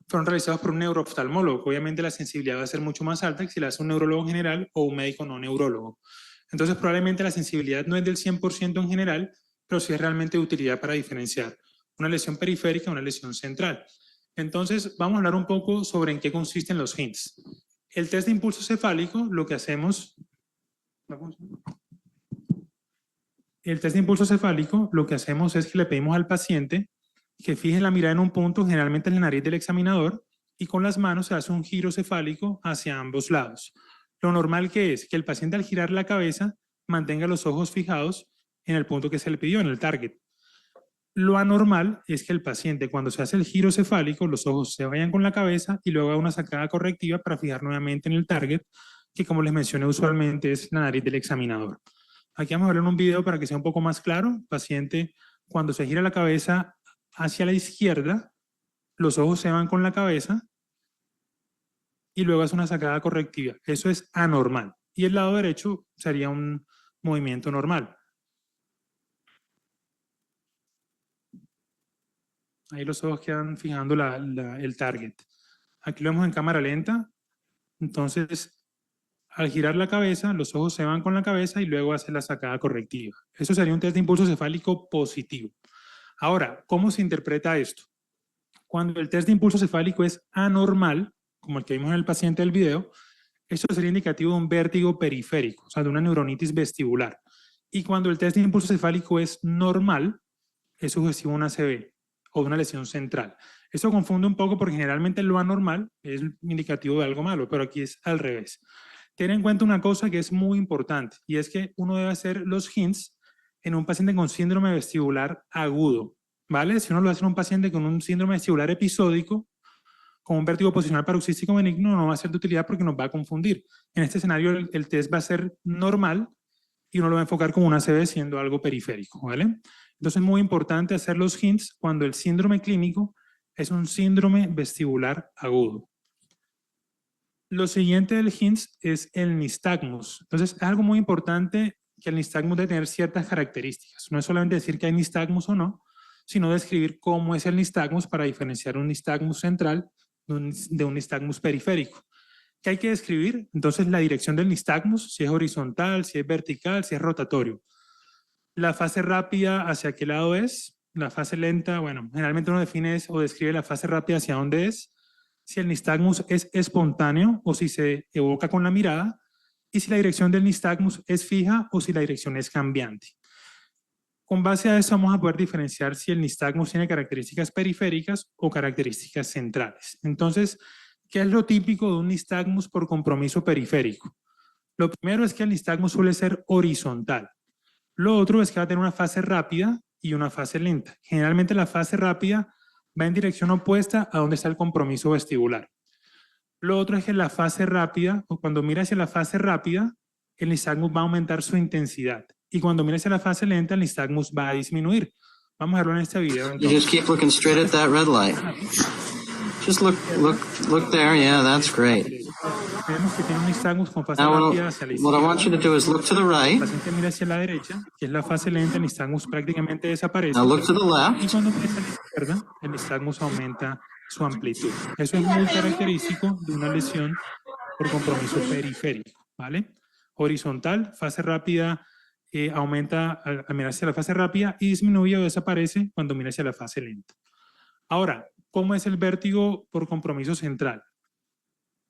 fueron realizados por un neurooftalmólogo. Obviamente la sensibilidad va a ser mucho más alta que si la hace un neurólogo general o un médico no neurólogo. Entonces probablemente la sensibilidad no es del 100% en general, pero sí es realmente de utilidad para diferenciar una lesión periférica de una lesión central. Entonces vamos a hablar un poco sobre en qué consisten los HINTS. El test de impulso cefálico, lo que hacemos... El test de impulso cefálico, lo que hacemos es que le pedimos al paciente que fije la mirada en un punto, generalmente en la nariz del examinador, y con las manos se hace un giro cefálico hacia ambos lados. Lo normal que es que el paciente al girar la cabeza mantenga los ojos fijados en el punto que se le pidió, en el target. Lo anormal es que el paciente, cuando se hace el giro cefálico, los ojos se vayan con la cabeza y luego haga una sacada correctiva para fijar nuevamente en el target, que como les mencioné usualmente es la nariz del examinador. Aquí vamos a ver en un video para que sea un poco más claro. El paciente, cuando se gira la cabeza hacia la izquierda, los ojos se van con la cabeza y luego hace una sacada correctiva. Eso es anormal. Y el lado derecho sería un movimiento normal. Ahí los ojos quedan fijando el target. Aquí lo vemos en cámara lenta. Entonces, al girar la cabeza, los ojos se van con la cabeza y luego hace la sacada correctiva. Eso sería un test de impulso cefálico positivo. Ahora, ¿cómo se interpreta esto? Cuando el test de impulso cefálico es anormal, como el que vimos en el paciente del video, esto sería indicativo de un vértigo periférico, o sea, de una neuronitis vestibular. Y cuando el test de impulso cefálico es normal, es sugestivo de una ACV o de una lesión central. Eso confunde un poco porque generalmente lo anormal es indicativo de algo malo, pero aquí es al revés. Ten en cuenta una cosa que es muy importante, y es que uno debe hacer los hints en un paciente con síndrome vestibular agudo, ¿vale? Si uno lo hace en un paciente con un síndrome vestibular episódico, con un vértigo posicional paroxístico benigno, no va a ser de utilidad porque nos va a confundir. En este escenario el test va a ser normal y uno lo va a enfocar como una ACV siendo algo periférico, ¿vale? Entonces es muy importante hacer los hints cuando el síndrome clínico es un síndrome vestibular agudo. Lo siguiente del HINTS es el nistagmus. Entonces, es algo muy importante que el nistagmus debe tener ciertas características. No es solamente decir que hay nistagmus o no, sino describir cómo es el nistagmus para diferenciar un nistagmus central de un nistagmus periférico. ¿Qué hay que describir? Entonces, la dirección del nistagmus, si es horizontal, si es vertical, si es rotatorio. La fase rápida, ¿hacia qué lado es? La fase lenta, bueno, generalmente uno define o describe la fase rápida hacia dónde es. Si el nistagmus es espontáneo o si se evoca con la mirada, y si la dirección del nistagmus es fija o si la dirección es cambiante. Con base a eso vamos a poder diferenciar si el nistagmus tiene características periféricas o características centrales. Entonces, ¿qué es lo típico de un nistagmus por compromiso periférico? Lo primero es que el nistagmus suele ser horizontal. Lo otro es que va a tener una fase rápida y una fase lenta. Generalmente la fase rápida va en dirección opuesta a donde está el compromiso vestibular. Lo otro es que la fase rápida, o cuando mira hacia la fase rápida, el nistagmus va a aumentar su intensidad. Y cuando mira hacia la fase lenta, el nistagmus va a disminuir. Vamos a verlo en este video.
You just keep looking straight at that red light. Just look there. Yeah, that's great.
Vemos que tiene un nistagmus con fase
Now,
rápida hacia la
what I want you to
izquierda.
do is look to the
El
right.
paciente mira hacia la derecha, que es la fase lenta, el nistagmus prácticamente desaparece.
Now look to the
Y
left.
cuando mira hacia la izquierda, el nistagmus aumenta su amplitud. Eso es muy característico de una lesión por compromiso periférico, ¿vale? Horizontal, fase rápida, aumenta al mirar hacia la fase rápida y disminuye o desaparece cuando mira hacia la fase lenta. Ahora, ¿cómo es el vértigo por compromiso central?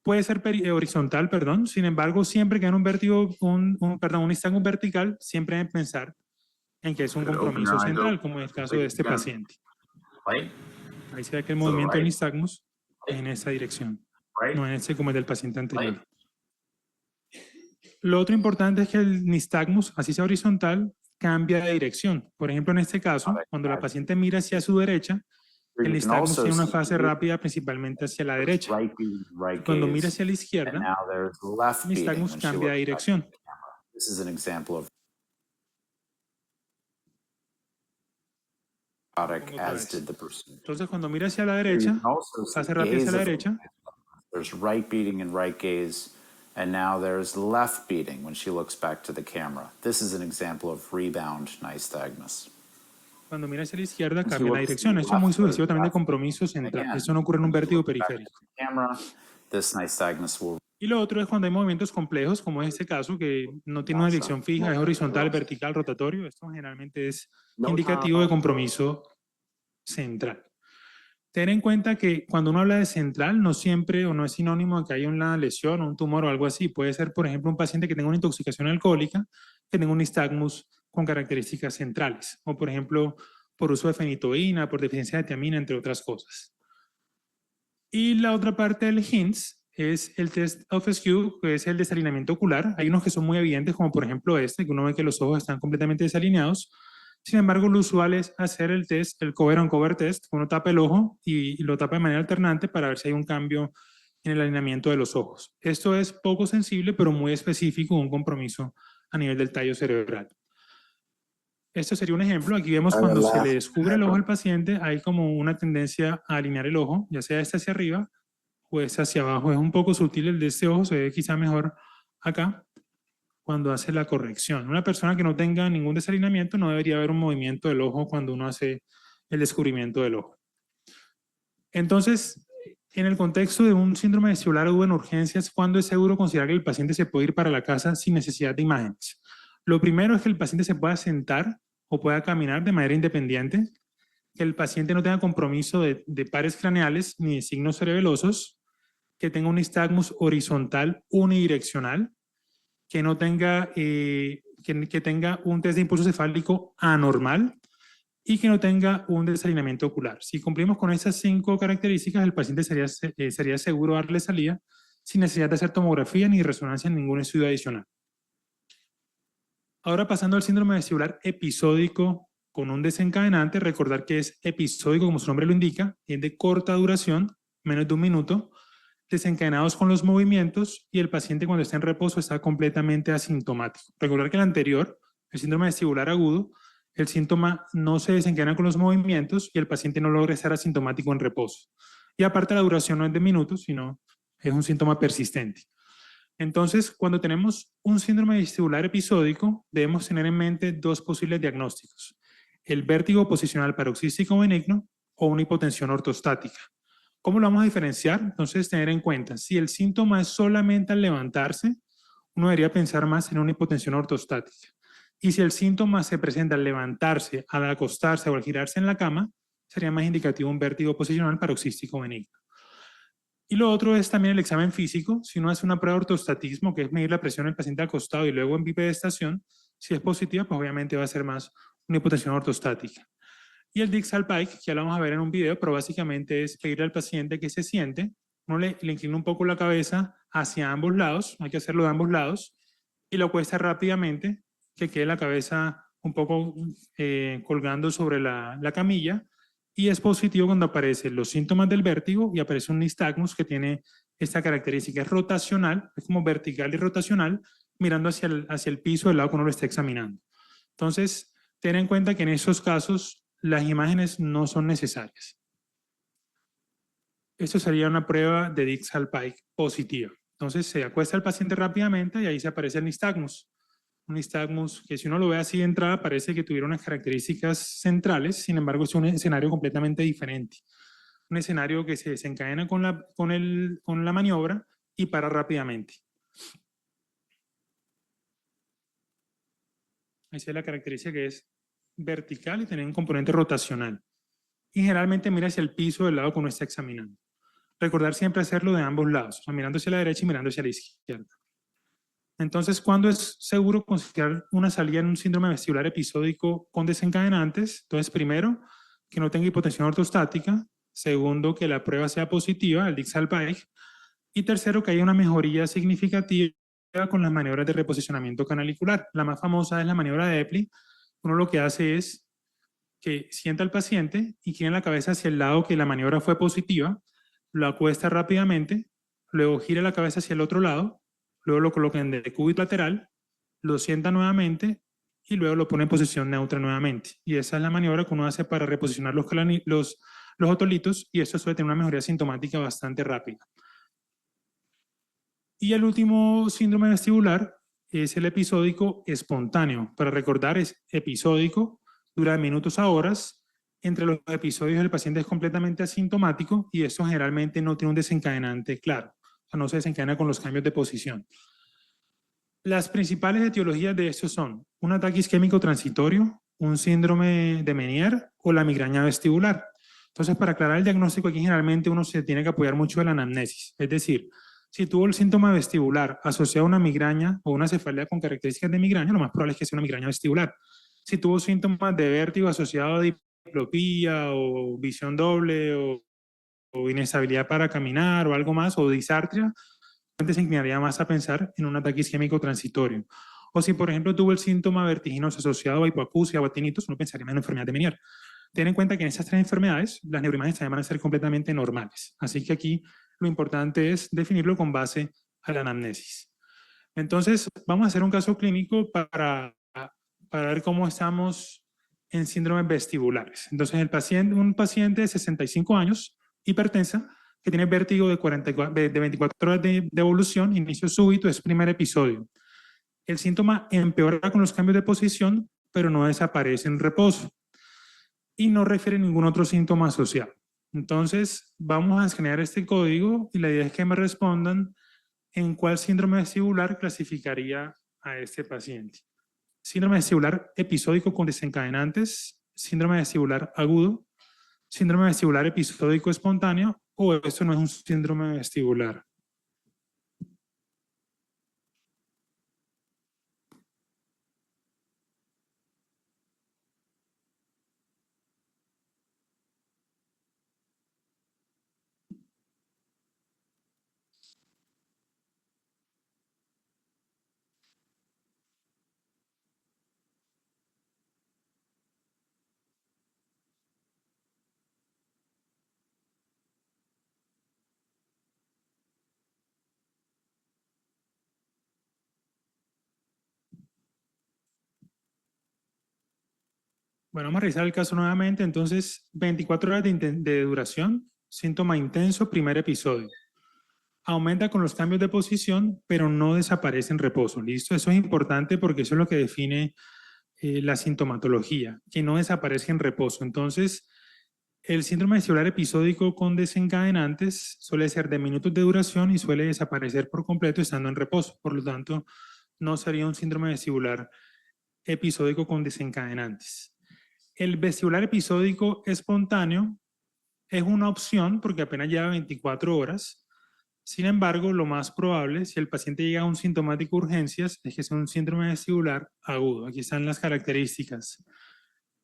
Puede ser horizontal, perdón. Sin embargo, siempre que hay un vértigo, un nistagmus vertical, siempre deben pensar en que es un compromiso central, como en el caso de este paciente. Ahí se ve que el movimiento del nistagmus es en esa dirección, no en ese como el del paciente anterior. Lo otro importante es que el nistagmus, así sea horizontal, cambia de dirección. Por ejemplo, en este caso, cuando la paciente mira hacia su derecha, el nistagmus tiene una fase rápida principalmente hacia la derecha. Cuando mira hacia la izquierda, el nistagmus cambia de dirección. Entonces, cuando mira hacia la derecha, fase rápida hacia la derecha.
There's right beating and right gaze, and now there's left beating when she looks back to the camera. This is an example of rebound nystagmus.
Cuando mira hacia la izquierda, cambia la dirección. Eso es muy sugestivo también de compromiso central. Eso no ocurre en un vértigo periférico. Y lo otro es cuando hay movimientos complejos, como es este caso, que no tiene una dirección fija, es horizontal, vertical, rotatorio. Esto generalmente es indicativo de compromiso central. Ten en cuenta que cuando uno habla de central, no siempre o no es sinónimo de que haya una lesión o un tumor o algo así. Puede ser, por ejemplo, un paciente que tenga una intoxicación alcohólica, que tenga un nistagmus con características centrales, o por ejemplo, por uso de fenitoína, por deficiencia de tiamina, entre otras cosas. Y la otra parte del HINTS es el test of skew, que es el desalineamiento ocular. Hay unos que son muy evidentes, como por ejemplo este, que uno ve que los ojos están completamente desalineados. Sin embargo, lo usual es hacer el test, el cover-on-cover test. Uno tapa el ojo y lo tapa de manera alternante para ver si hay un cambio en el alineamiento de los ojos. Esto es poco sensible, pero muy específico, un compromiso a nivel del tallo cerebral. Esto sería un ejemplo. Aquí vemos cuando se le descubre el ojo al paciente, hay como una tendencia a alinear el ojo, ya sea este hacia arriba o este hacia abajo. Es un poco sutil el de este ojo, se ve quizá mejor acá cuando hace la corrección. Una persona que no tenga ningún desalineamiento no debería haber un movimiento del ojo cuando uno hace el descubrimiento del ojo. Entonces, en el contexto de un síndrome vestibular agudo en urgencias, ¿cuándo es seguro considerar que el paciente se puede ir para la casa sin necesidad de imágenes? Lo primero es que el paciente se pueda sentar o pueda caminar de manera independiente, que el paciente no tenga compromiso de pares craneales ni de signos cerebelosos, que tenga un nistagmus horizontal unidireccional, que no tenga, que tenga un test de impulso cefálico anormal y que no tenga un desalineamiento ocular. Si cumplimos con esas 5 características, el paciente sería seguro darle salida sin necesidad de hacer tomografía ni resonancia en ningún estudio adicional. Ahora pasando al síndrome vestibular episódico con un desencadenante, recordar que es episódico como su nombre lo indica, es de corta duración, menos de un minuto, desencadenados con los movimientos y el paciente cuando está en reposo está completamente asintomático. Recordar que el anterior, el síndrome vestibular agudo, el síntoma no se desencadena con los movimientos y el paciente no logra estar asintomático en reposo. Y aparte la duración no es de minutos, sino es un síntoma persistente. Entonces, cuando tenemos un síndrome vestibular episódico, debemos tener en mente dos posibles diagnósticos: el vértigo posicional paroxístico benigno o una hipotensión ortostática. ¿Cómo lo vamos a diferenciar? Entonces, tener en cuenta, si el síntoma es solamente al levantarse, uno debería pensar más en una hipotensión ortostática. Y si el síntoma se presenta al levantarse, al acostarse o al girarse en la cama, sería más indicativo un vértigo posicional paroxístico benigno. Y lo otro es también el examen físico. Si uno hace una prueba de ortostatismo, que es medir la presión del paciente acostado y luego en bipedestación, si es positiva, pues obviamente va a ser más una hipotensión ortostática. Y el Dixal-Pike, que ya lo vamos a ver en un video, pero básicamente es pedirle al paciente que se siente, uno le inclina un poco la cabeza hacia ambos lados, hay que hacerlo de ambos lados, y lo acuesta rápidamente, que quede la cabeza un poco colgando sobre la camilla, y es positivo cuando aparecen los síntomas del vértigo y aparece un nistagmus que tiene esta característica, es rotacional, es como vertical y rotacional, mirando hacia el piso del lado que uno lo está examinando. Entonces, ten en cuenta que en esos casos las imágenes no son necesarias. Esto sería una prueba de Dixal-Pike positiva. Entonces se acuesta el paciente rápidamente y ahí se aparece el nistagmus. Un nistagmus que si uno lo ve así de entrada parece que tuviera unas características centrales, sin embargo es un escenario completamente diferente. Un escenario que se desencadena con la maniobra y para rápidamente. Esa es la característica, que es vertical y tener un componente rotacional. Y generalmente mira hacia el piso del lado que uno está examinando. Recordar siempre hacerlo de ambos lados, o sea, mirando hacia la derecha y mirando hacia la izquierda. Entonces, ¿cuándo es seguro considerar una salida en un síndrome vestibular episódico con desencadenantes? Entonces, primero, que no tenga hipotensión ortostática. Segundo, que la prueba sea positiva, el Dixal-Pike. Y tercero, que haya una mejoría significativa con las maniobras de reposicionamiento canalicular. La más famosa es la maniobra de Epley. Uno lo que hace es que sienta al paciente, inclina la cabeza hacia el lado que la maniobra fue positiva, lo acuesta rápidamente, luego gira la cabeza hacia el otro lado, luego lo coloca en decúbito lateral, lo sienta nuevamente y luego lo pone en posición neutra nuevamente. Y esa es la maniobra que uno hace para reposicionar los otolitos, y eso suele tener una mejoría sintomática bastante rápida. Y el último síndrome vestibular es el episódico espontáneo. Para recordar, es episódico, dura de minutos a horas. Entre los episodios el paciente es completamente asintomático y esto generalmente no tiene un desencadenante claro. O sea, no se desencadena con los cambios de posición. Las principales etiologías de estos son un ataque isquémico transitorio, un síndrome de Meniere o la migraña vestibular. Entonces, para aclarar el diagnóstico, aquí generalmente uno se tiene que apoyar mucho de la anamnesis. Es decir, si tuvo el síntoma vestibular asociado a una migraña o una cefalea con características de migraña, lo más probable es que sea una migraña vestibular. Si tuvo síntomas de vértigo asociado a diplopía o visión doble o inestabilidad para caminar o algo más, o disartria, se inclinaría más a pensar en un ataque isquémico transitorio. O si, por ejemplo, tuvo el síntoma vertiginoso asociado a hipoacusia o a tinnitus, uno pensaría en una enfermedad de Meniere. Ten en cuenta que en estas tres enfermedades las neuroimágenes también van a ser completamente normales. Así que aquí lo importante es definirlo con base a la anamnesis. Entonces, vamos a hacer un caso clínico para ver cómo estamos en síndromes vestibulares. Entonces, un paciente de 65 años, hipertensa, que tiene vértigo de 24 horas de evolución, inicio súbito, es primer episodio. El síntoma empeora con los cambios de posición, pero no desaparece en reposo y no refiere a ningún otro síntoma asociado. Entonces, vamos a escanear este código y la idea es que me respondan en cuál síndrome vestibular clasificaría a este paciente. Síndrome vestibular episódico con desencadenantes, síndrome vestibular agudo, síndrome vestibular episódico espontáneo, o esto no es un síndrome vestibular. Bueno, vamos a revisar el caso nuevamente. Entonces, 24 horas de duración, síntoma intenso, primer episodio. Aumenta con los cambios de posición, pero no desaparece en reposo. ¿Listo? Eso es importante porque eso es lo que define la sintomatología, que no desaparece en reposo. Entonces, el síndrome vestibular episódico con desencadenantes suele ser de minutos de duración y suele desaparecer por completo estando en reposo. Por lo tanto, no sería un síndrome vestibular episódico con desencadenantes. El vestibular episódico espontáneo es una opción porque apenas lleva 24 horas. Sin embargo, lo más probable, si el paciente llega a un sintomático de urgencias, es que sea un síndrome vestibular agudo. Aquí están las características.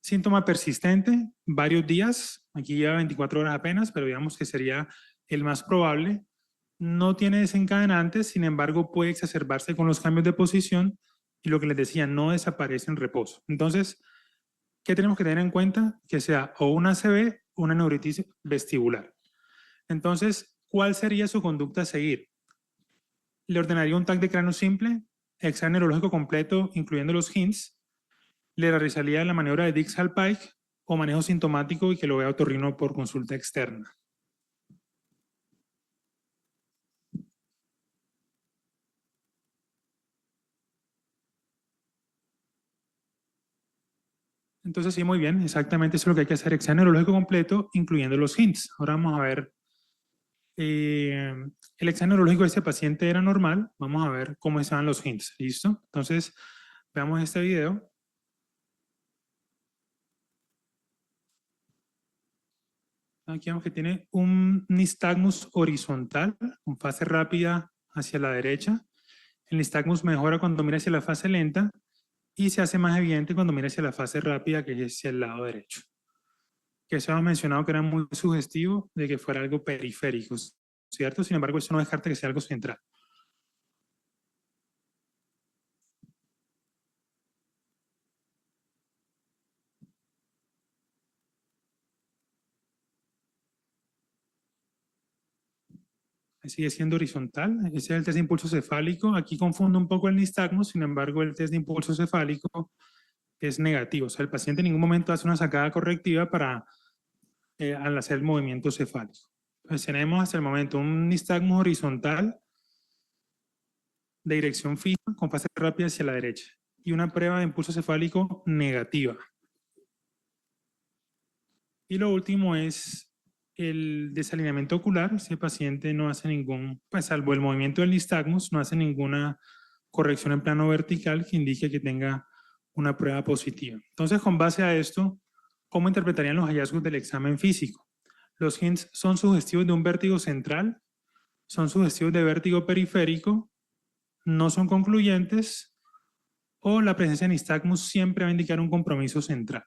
Síntoma persistente, varios días. Aquí lleva 24 horas apenas, pero digamos que sería el más probable. No tiene desencadenantes, sin embargo, puede exacerbarse con los cambios de posición y lo que les decía, no desaparece en reposo. Entonces, ¿qué tenemos que tener en cuenta? Que sea o una ACV o una neuritis vestibular. Entonces, ¿cuál sería su conducta a seguir? Le ordenaría un TAC de cráneo simple, examen neurológico completo, incluyendo los hints. Le realizaría la maniobra de Dix-Hallpike o manejo sintomático y que lo vea otorrino por consulta externa. Entonces, sí, muy bien, exactamente eso es lo que hay que hacer, examen neurológico completo, incluyendo los hints. Ahora vamos a ver, el examen neurológico de este paciente era normal, vamos a ver cómo estaban los hints, ¿listo? Entonces, veamos este video. Aquí vemos que tiene un nistagmus horizontal, con fase rápida hacia la derecha. El nistagmus mejora cuando mira hacia la fase lenta y se hace más evidente cuando mira hacia la fase rápida, que es hacia el lado derecho. Que eso hemos mencionado que era muy sugestivo de que fuera algo periférico, ¿cierto? Sin embargo, eso no descarta que sea algo central. Sigue siendo horizontal. Ese es el test de impulso cefálico. Aquí confundo un poco el nistagmus, sin embargo, el test de impulso cefálico es negativo. O sea, el paciente en ningún momento hace una sacada correctiva para al hacer el movimiento cefálico. Entonces, tenemos hasta el momento un nistagmus horizontal de dirección fija con fase rápida hacia la derecha y una prueba de impulso cefálico negativa. Y lo último es el desalineamiento ocular. Ese paciente no hace ningún, pues salvo el movimiento del nistagmus, no hace ninguna corrección en plano vertical que indique que tenga una prueba positiva. Entonces, con base a esto, ¿cómo interpretarían los hallazgos del examen físico? Los hints son sugestivos de un vértigo central, son sugestivos de vértigo periférico, no son concluyentes, o la presencia de nistagmus siempre va a indicar un compromiso central.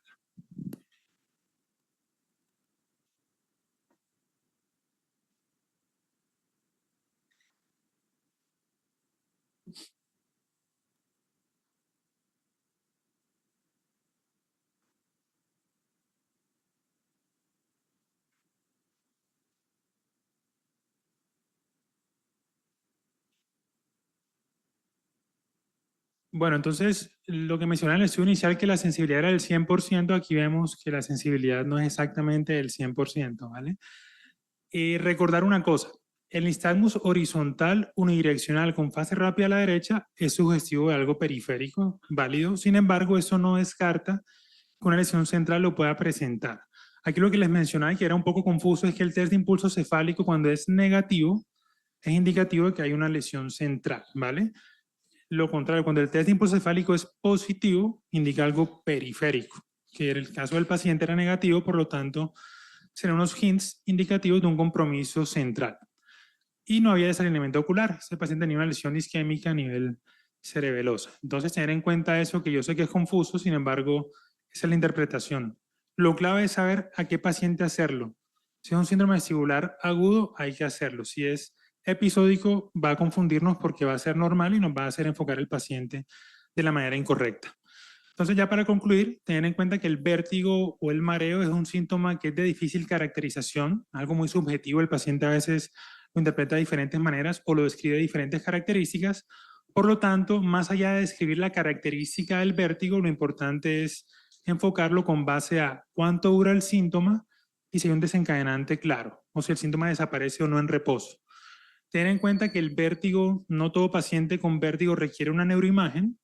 Bueno, entonces, lo que mencionaba en el estudio inicial, que la sensibilidad era del 100%, aquí vemos que la sensibilidad no es exactamente del 100%, ¿vale? Recordar una cosa, el nistagmus horizontal unidireccional con fase rápida a la derecha es sugestivo de algo periférico, válido. Sin embargo, eso no descarta que una lesión central lo pueda presentar. Aquí lo que les mencionaba y que era un poco confuso es que el test de impulso cefálico, cuando es negativo, es indicativo de que hay una lesión central, ¿vale? Lo contrario, cuando el test de impulso cefálico es positivo, indica algo periférico, que en el caso del paciente era negativo, por lo tanto, serán unos hints indicativos de un compromiso central. Y no había desalineamiento ocular. Este paciente tenía una lesión isquémica a nivel cerebelosa. Entonces, tener en cuenta eso, que yo sé que es confuso, sin embargo, esa es la interpretación. Lo clave es saber a qué paciente hacerlo. Si es un síndrome vestibular agudo, hay que hacerlo. Si es episódico, va a confundirnos porque va a ser normal y nos va a hacer enfocar el paciente de la manera incorrecta. Entonces, ya para concluir, tener en cuenta que el vértigo o el mareo es un síntoma que es de difícil caracterización, algo muy subjetivo. El paciente a veces lo interpreta de diferentes maneras o lo describe de diferentes características. Por lo tanto, más allá de describir la característica del vértigo, lo importante es enfocarlo con base a cuánto dura el síntoma y si hay un desencadenante claro, o si el síntoma desaparece o no en reposo. Ten en cuenta que el vértigo, no todo paciente con vértigo requiere una neuroimagen.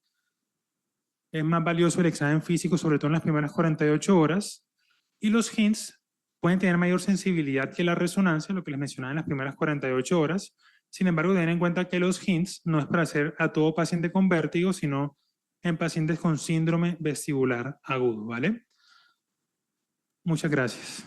Es más valioso el examen físico, sobre todo en las primeras 48 horas. Y los hints pueden tener mayor sensibilidad que la resonancia, lo que les mencionaba en las primeras 48 horas. Sin embargo, ten en cuenta que los hints no es para hacer a todo paciente con vértigo, sino en pacientes con síndrome vestibular agudo, ¿vale? Muchas gracias.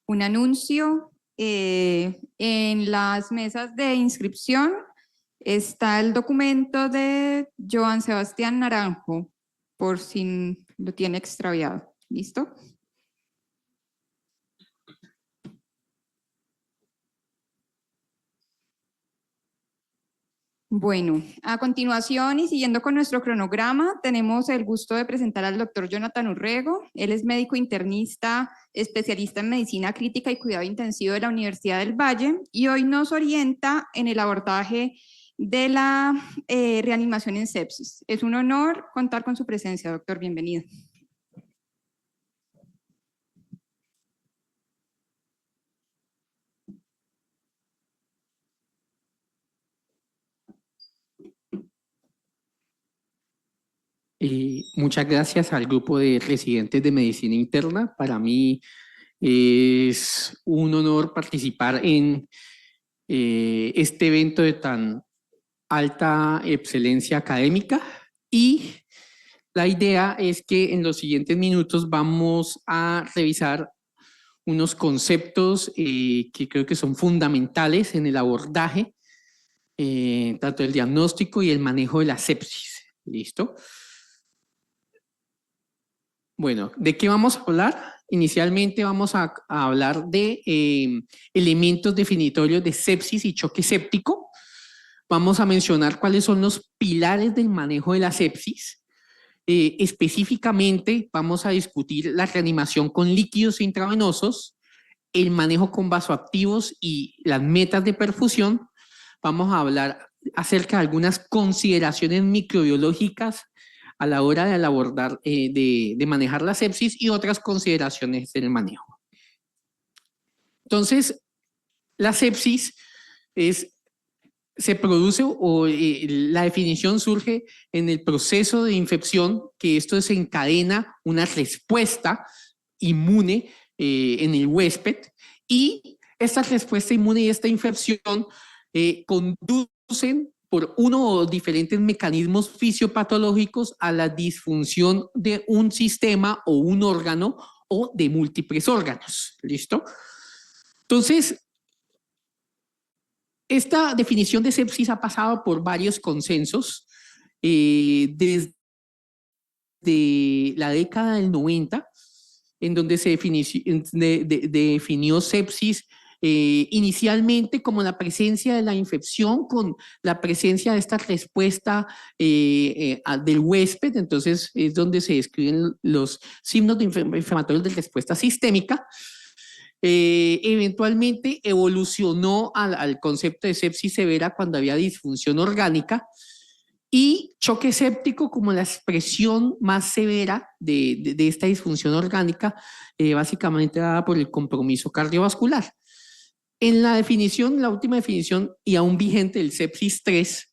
Un anuncio. En las mesas de inscripción está el documento de Joan Sebastián Naranjo, por si lo tiene extraviado. ¿Listo? Bueno, a continuación y siguiendo con nuestro cronograma, tenemos el gusto de presentar al doctor Jonathan Urrego. Él es médico internista, especialista en medicina crítica y cuidado intensivo de la Universidad del Valle y hoy nos orienta en el abordaje de la reanimación en sepsis. Es un honor contar con su presencia, doctor. Bienvenido.
Muchas gracias al grupo de residentes de medicina interna. Para mí es un honor participar en este evento de tan alta excelencia académica y la idea es que en los siguientes minutos vamos a revisar unos conceptos que creo que son fundamentales en el abordaje, tanto el diagnóstico y el manejo de la sepsis. ¿Listo? Bueno, ¿de qué vamos a hablar? Inicialmente vamos a hablar de elementos definitorios de sepsis y choque séptico. Vamos a mencionar cuáles son los pilares del manejo de la sepsis. Específicamente vamos a discutir la reanimación con líquidos intravenosos, el manejo con vasoactivos y las metas de perfusión. Vamos a hablar acerca de algunas consideraciones microbiológicas a la hora de abordar, de manejar la sepsis y otras consideraciones del manejo. Entonces, la sepsis se produce o la definición surge en el proceso de infección, que esto desencadena una respuesta inmune en el huésped y esta respuesta inmune y esta infección conducen por uno o diferentes mecanismos fisiopatológicos a la disfunción de un sistema o un órgano o de múltiples órganos. ¿Listo? Entonces, esta definición de sepsis ha pasado por varios consensos desde la década del 90, en donde se definió sepsis inicialmente como la presencia de la infección con la presencia de esta respuesta del huésped. Entonces es donde se describen los signos inflamatorios de respuesta sistémica. Eventualmente evolucionó al concepto de sepsis severa cuando había disfunción orgánica y choque séptico como la expresión más severa de esta disfunción orgánica, básicamente dada por el compromiso cardiovascular. En la definición, la última definición y aún vigente del sepsis 3,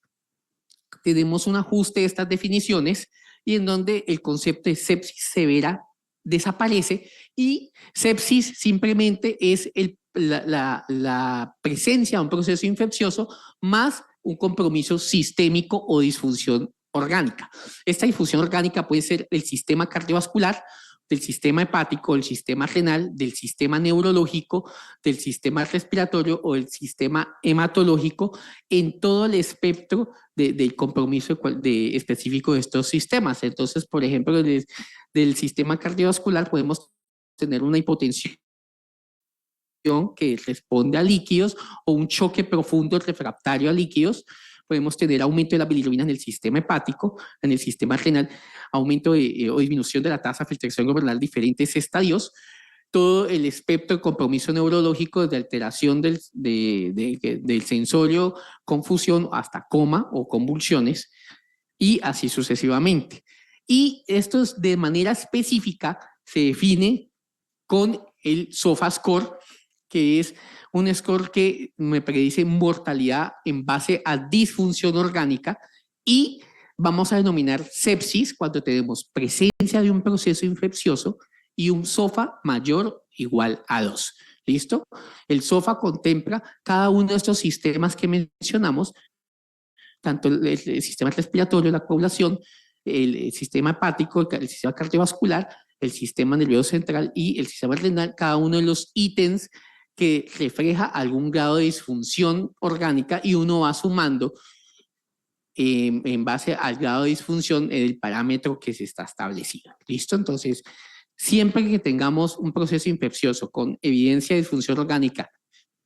tenemos un ajuste de estas definiciones y en donde el concepto de sepsis severa desaparece y sepsis simplemente es la presencia de un proceso infeccioso más un compromiso sistémico o disfunción orgánica. Esta disfunción orgánica puede ser del sistema cardiovascular, del sistema hepático, del sistema renal, del sistema neurológico, del sistema respiratorio o del sistema hematológico en todo el espectro del compromiso específico de estos sistemas. Entonces, por ejemplo, del sistema cardiovascular podemos tener una hipotensión que responde a líquidos o un choque profundo refractario a líquidos. Podemos tener aumento de la bilirrubina en el sistema hepático, en el sistema renal, aumento o disminución de la tasa de filtración glomerular, diferentes estadios. Todo el espectro de compromiso neurológico, desde alteración del sensorio, confusión, hasta coma o convulsiones, y así sucesivamente. Y esto de manera específica se define con el SOFA score, que es un score que me predice mortalidad en base a disfunción orgánica, y vamos a denominar sepsis cuando tenemos presencia de un proceso infeccioso y un SOFA mayor o igual a 2. ¿Listo? El SOFA contempla cada uno de estos sistemas que mencionamos, tanto el sistema respiratorio, la coagulación, el sistema hepático, el sistema cardiovascular, el sistema nervioso central y el sistema renal, cada uno de los ítems que refleja algún grado de disfunción orgánica, y uno va sumando en base al grado de disfunción el parámetro que se está establecido. ¿Listo? Entonces, siempre que tengamos un proceso infeccioso con evidencia de disfunción orgánica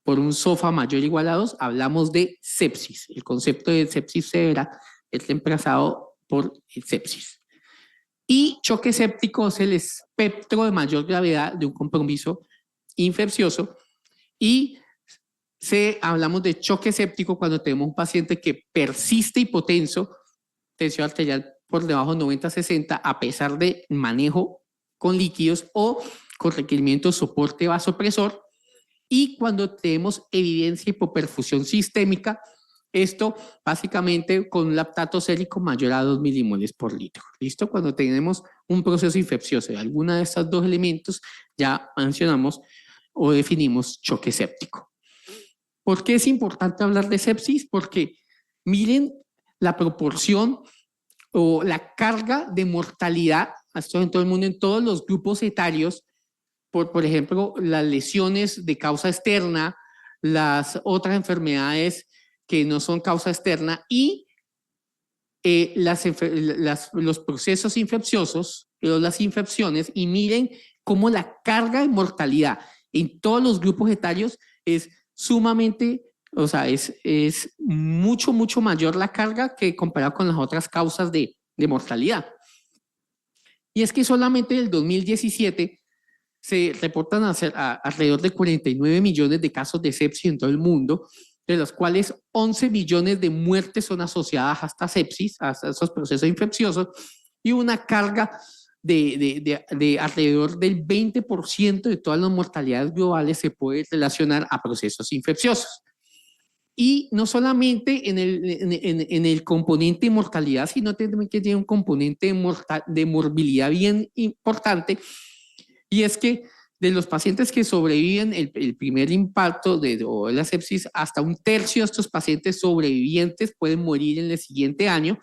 por un SOFA mayor o igual a 2, hablamos de sepsis. El concepto de sepsis severa es reemplazado por sepsis. Y choque séptico es el espectro de mayor gravedad de un compromiso infeccioso, y hablamos de choque séptico cuando tenemos un paciente que persiste hipotenso, tensión arterial por debajo de 90-60, a pesar de manejo con líquidos o con requerimiento de soporte vasopresor, y cuando tenemos evidencia de hipoperfusión sistémica, esto básicamente con un lactato sérico mayor a 2 milimoles por litro. ¿Listo? Cuando tenemos un proceso infeccioso de alguna de estos dos elementos, ya mencionamos o definimos choque séptico. ¿Por qué es importante hablar de sepsis? Porque miren la proporción o la carga de mortalidad, esto en todo el mundo, en todos los grupos etarios, por ejemplo, las lesiones de causa externa, las otras enfermedades que no son causa externa, y los procesos infecciosos, las infecciones, y miren cómo la carga de mortalidad en todos los grupos etarios es sumamente, o sea, es mucho mayor la carga que comparado con las otras causas de mortalidad. Y es que solamente en el 2017 se reportan alrededor de 49 millones de casos de sepsis en todo el mundo, de los cuales 11 millones de muertes son asociadas a esta sepsis, a esos procesos infecciosos, y una carga de alrededor del 20% de todas las mortalidades globales se puede relacionar a procesos infecciosos. Y no solamente en el componente de mortalidad, sino también que tiene un componente de morbilidad bien importante, y es que de los pacientes que sobreviven el primer impacto de la sepsis, hasta un tercio de estos pacientes sobrevivientes pueden morir en el siguiente año.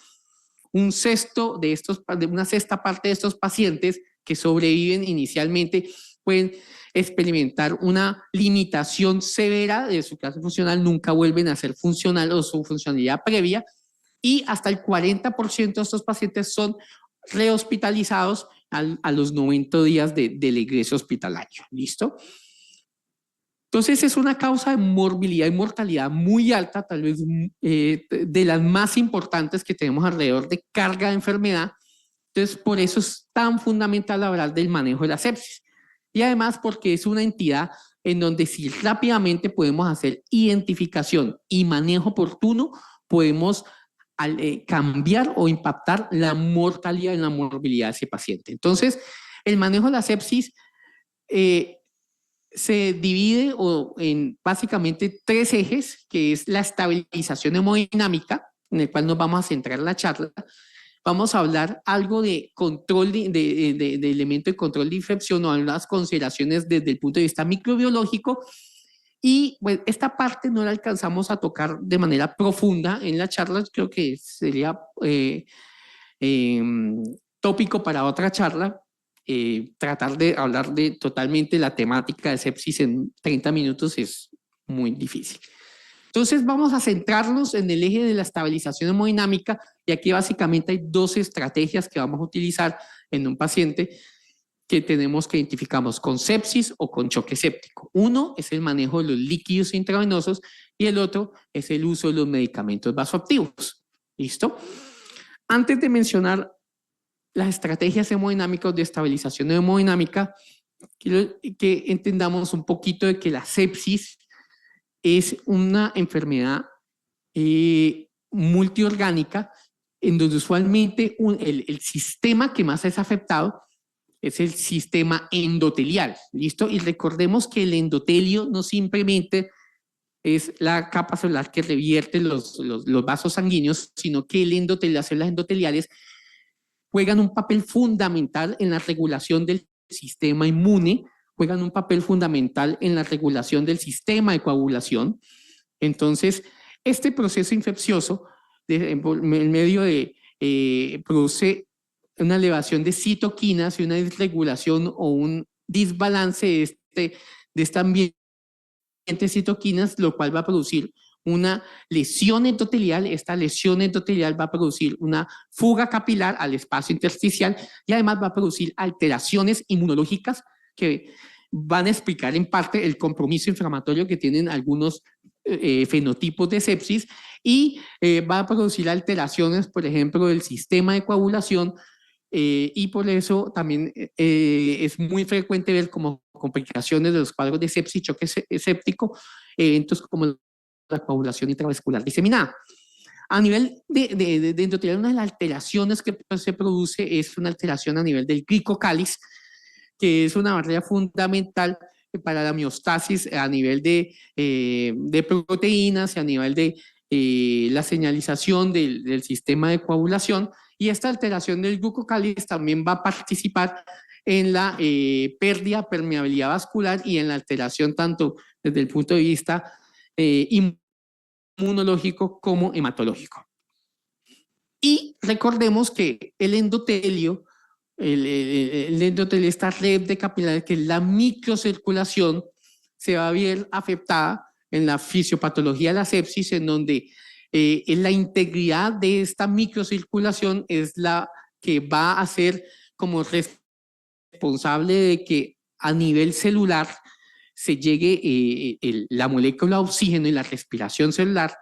Una sexta parte de estos pacientes que sobreviven inicialmente pueden experimentar una limitación severa de su clase funcional, nunca vuelven a ser funcional o su funcionalidad previa, y hasta el 40% de estos pacientes son rehospitalizados a los 90 días del egreso hospitalario. ¿Listo? Entonces es una causa de morbilidad y mortalidad muy alta, tal vez de las más importantes que tenemos alrededor de carga de enfermedad. Entonces por eso es tan fundamental hablar del manejo de la sepsis. Y además porque es una entidad en donde si rápidamente podemos hacer identificación y manejo oportuno, podemos cambiar o impactar la mortalidad y la morbilidad de ese paciente. Entonces el manejo de la sepsis se divide en básicamente 3 ejes, que es la estabilización hemodinámica, en el cual nos vamos a centrar en la charla. Vamos a hablar algo de control de elemento de control de infección o algunas consideraciones desde el punto de vista microbiológico, y pues, esta parte no la alcanzamos a tocar de manera profunda en la charla, creo que sería tópico para otra charla. Tratar de hablar de totalmente la temática de sepsis en 30 minutos es muy difícil. Entonces vamos a centrarnos en el eje de la estabilización hemodinámica, y aquí básicamente hay 2 estrategias que vamos a utilizar en un paciente que tenemos que identificamos con sepsis o con choque séptico. Uno es el manejo de los líquidos intravenosos y el otro es el uso de los medicamentos vasoactivos. ¿Listo? Antes de mencionar las estrategias hemodinámicas de estabilización hemodinámica, quiero que entendamos un poquito de que la sepsis es una enfermedad multiorgánica en donde usualmente el sistema que más es afectado es el sistema endotelial, ¿listo? Y recordemos que el endotelio no simplemente es la capa celular que revierte los vasos sanguíneos, sino que el endotelio, las células endoteliales juegan un papel fundamental en la regulación del sistema inmune, juegan un papel fundamental en la regulación del sistema de coagulación. Entonces, este proceso infeccioso en medio de produce una elevación de citoquinas y una desregulación o un desbalance de este ambiente de citoquinas, lo cual va a producir una lesión endotelial. Esta lesión endotelial va a producir una fuga capilar al espacio intersticial y además va a producir alteraciones inmunológicas que van a explicar en parte el compromiso inflamatorio que tienen algunos fenotipos de sepsis y va a producir alteraciones, por ejemplo, del sistema de coagulación y por eso también es muy frecuente ver como complicaciones de los cuadros de sepsis, choque séptico, eventos como la coagulación intravascular diseminada. A nivel de endotelial, una de las alteraciones que se produce es una alteración a nivel del glicocáliz, que es una barrera fundamental para la homeostasis a nivel de proteínas y a nivel de la señalización del sistema de coagulación, y esta alteración del glucocáliz también va a participar en la pérdida de permeabilidad vascular y en la alteración tanto desde el punto de vista inmunológico como hematológico. Y recordemos que el endotelio, esta red de capilares, que es la microcirculación, se va a ver afectada en la fisiopatología de la sepsis, en donde la integridad de esta microcirculación es la que va a ser como responsable de que a nivel celular se llegue la molécula de oxígeno y la respiración celular,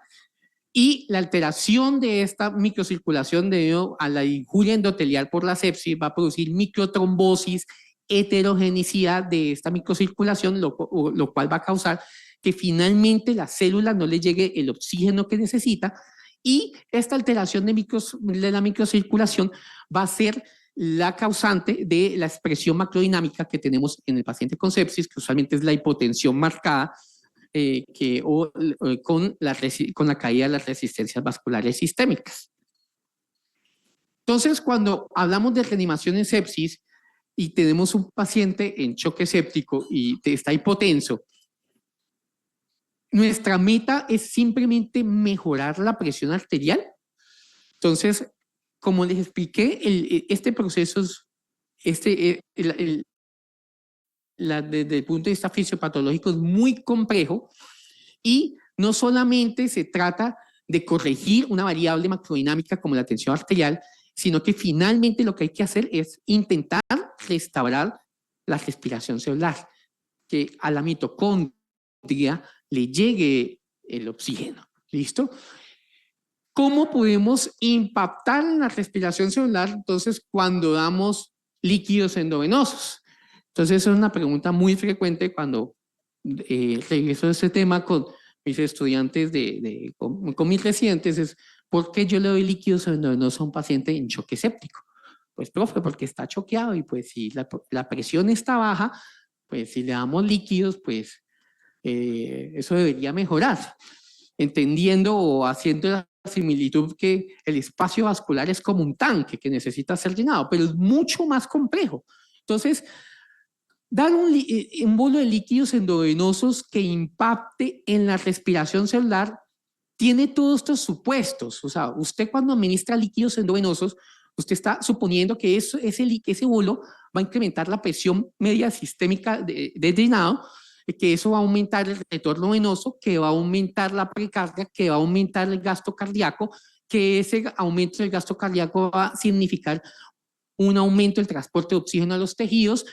y la alteración de esta microcirculación debido a la injuria endotelial por la sepsis va a producir microtrombosis, heterogenicidad de esta microcirculación, lo cual va a causar que finalmente la célula no le llegue el oxígeno que necesita, y esta alteración de la microcirculación va a ser la causante de la expresión macrodinámica que tenemos en el paciente con sepsis, que usualmente es la hipotensión marcada, con la caída de las resistencias vasculares sistémicas. Entonces, cuando hablamos de reanimación en sepsis y tenemos un paciente en choque séptico y está hipotenso, nuestra meta es simplemente mejorar la presión arterial. Entonces, como les expliqué, este proceso desde el punto de vista fisiopatológico es muy complejo, y no solamente se trata de corregir una variable macrodinámica como la tensión arterial, sino que finalmente lo que hay que hacer es intentar restaurar la respiración celular, que a la mitocondria le llegue el oxígeno. ¿Listo? ¿Cómo podemos impactar en la respiración celular entonces cuando damos líquidos endovenosos? Entonces, es una pregunta muy frecuente cuando regreso a este tema con mis estudiantes, con mis residentes, es ¿por qué yo le doy líquidos endovenosos a un paciente en choque séptico? Pues, profe, porque está choqueado y pues si la presión está baja, pues si le damos líquidos, pues eso debería mejorar, entendiendo o haciendo la similitud que el espacio vascular es como un tanque que necesita ser llenado, pero es mucho más complejo. Entonces, dar un bolo de líquidos endovenosos que impacte en la respiración celular tiene todos estos supuestos. O sea, usted cuando administra líquidos endovenosos, usted está suponiendo que ese bolo va a incrementar la presión media sistémica de drenado, que eso va a aumentar el retorno venoso, que va a aumentar la precardia, que va a aumentar el gasto cardíaco, que ese aumento del gasto cardíaco va a significar un aumento del transporte de oxígeno a los tejidos,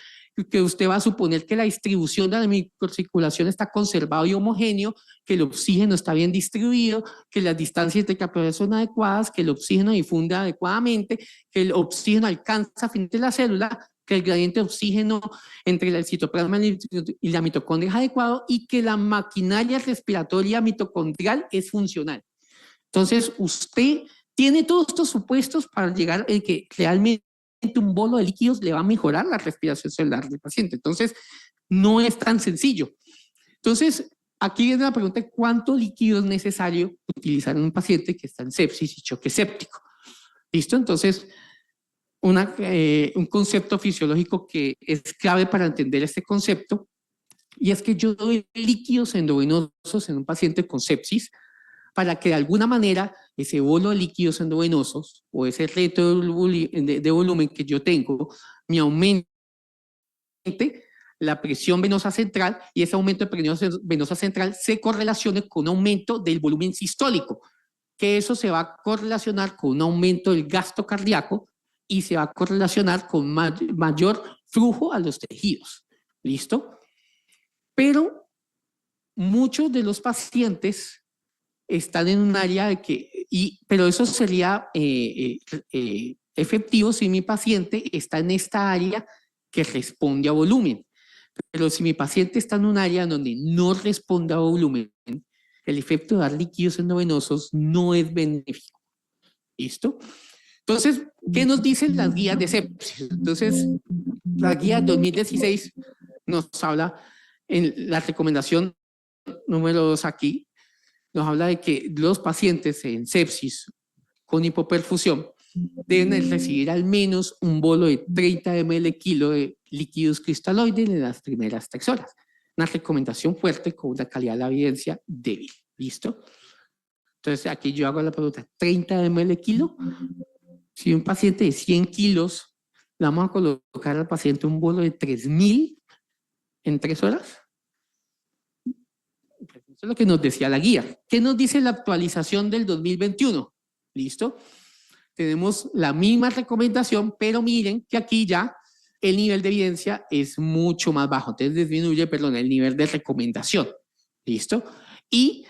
que usted va a suponer que la distribución de la microcirculación está conservado y homogéneo, que el oxígeno está bien distribuido, que las distancias entre capilares son adecuadas, que el oxígeno difunde adecuadamente, que el oxígeno alcanza finalmente la célula, que el gradiente de oxígeno entre el citoplasma y la mitocondria es adecuado y que la maquinaria respiratoria mitocondrial es funcional. Entonces, usted tiene todos estos supuestos para llegar a que realmente un bolo de líquidos le va a mejorar la respiración celular del paciente. Entonces, no es tan sencillo. Entonces, aquí viene la pregunta de cuánto líquido es necesario utilizar en un paciente que está en sepsis y choque séptico. ¿Listo? Entonces, un concepto fisiológico que es clave para entender este concepto, y es que yo doy líquidos endovenosos en un paciente con sepsis para que de alguna manera ese bolo de líquidos endovenosos o ese reto de volumen que yo tengo me aumente la presión venosa central y ese aumento de presión venosa central se correlacione con un aumento del volumen sistólico, que eso se va a correlacionar con un aumento del gasto cardíaco y se va a correlacionar con mayor flujo a los tejidos. ¿Listo? Pero muchos de los pacientes están en un área de que, pero eso sería efectivo si mi paciente está en esta área que responde a volumen. Pero si mi paciente está en un área donde no responde a volumen, el efecto de dar líquidos endovenosos no es benéfico. ¿Listo? Entonces, ¿qué nos dicen las guías de sepsis? Entonces, la guía 2016 nos habla en la recomendación número 2 aquí, nos habla de que los pacientes en sepsis con hipoperfusión deben recibir al menos un bolo de 30 ml kilo de líquidos cristaloides en las primeras 3 horas. Una recomendación fuerte con una calidad de la evidencia débil. ¿Listo? Entonces aquí yo hago la pregunta, 30 ml kilo. Si un paciente de 100 kilos, le vamos a colocar al paciente un bolo de 3000 en 3 horas. Eso es lo que nos decía la guía. ¿Qué nos dice la actualización del 2021? ¿Listo? Tenemos la misma recomendación, pero miren que aquí ya el nivel de evidencia es mucho más bajo. Entonces disminuye, perdón, el nivel de recomendación. ¿Listo? Y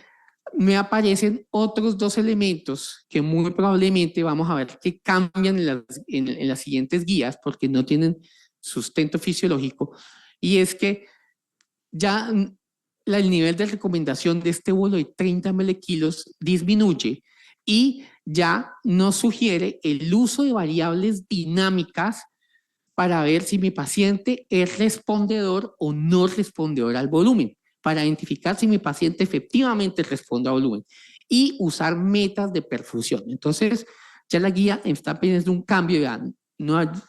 me aparecen otros 2 elementos que muy probablemente vamos a ver que cambian en las siguientes guías porque no tienen sustento fisiológico. Y es que ya el nivel de recomendación de este bolo de 30 ml kilos disminuye y ya nos sugiere el uso de variables dinámicas para ver si mi paciente es respondedor o no respondedor al volumen, para identificar si mi paciente efectivamente responde a volumen y usar metas de perfusión. Entonces, ya la guía está pidiendo un cambio,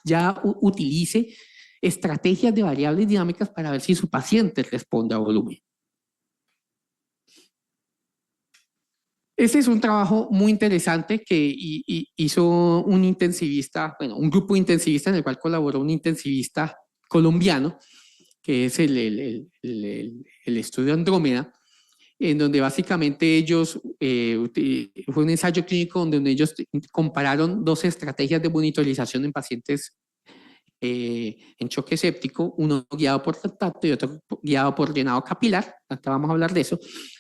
ya utilice estrategias de variables dinámicas para ver si su paciente responde a volumen. Este es un trabajo muy interesante que hizo un intensivista, bueno, un grupo intensivista en el cual colaboró un intensivista colombiano, que es el estudio Andrómeda, en donde básicamente ellos, fue un ensayo clínico donde ellos compararon 2 estrategias de monitorización en pacientes en choque séptico, uno guiado por lactato y otro guiado por llenado capilar. Ahorita vamos a hablar de eso.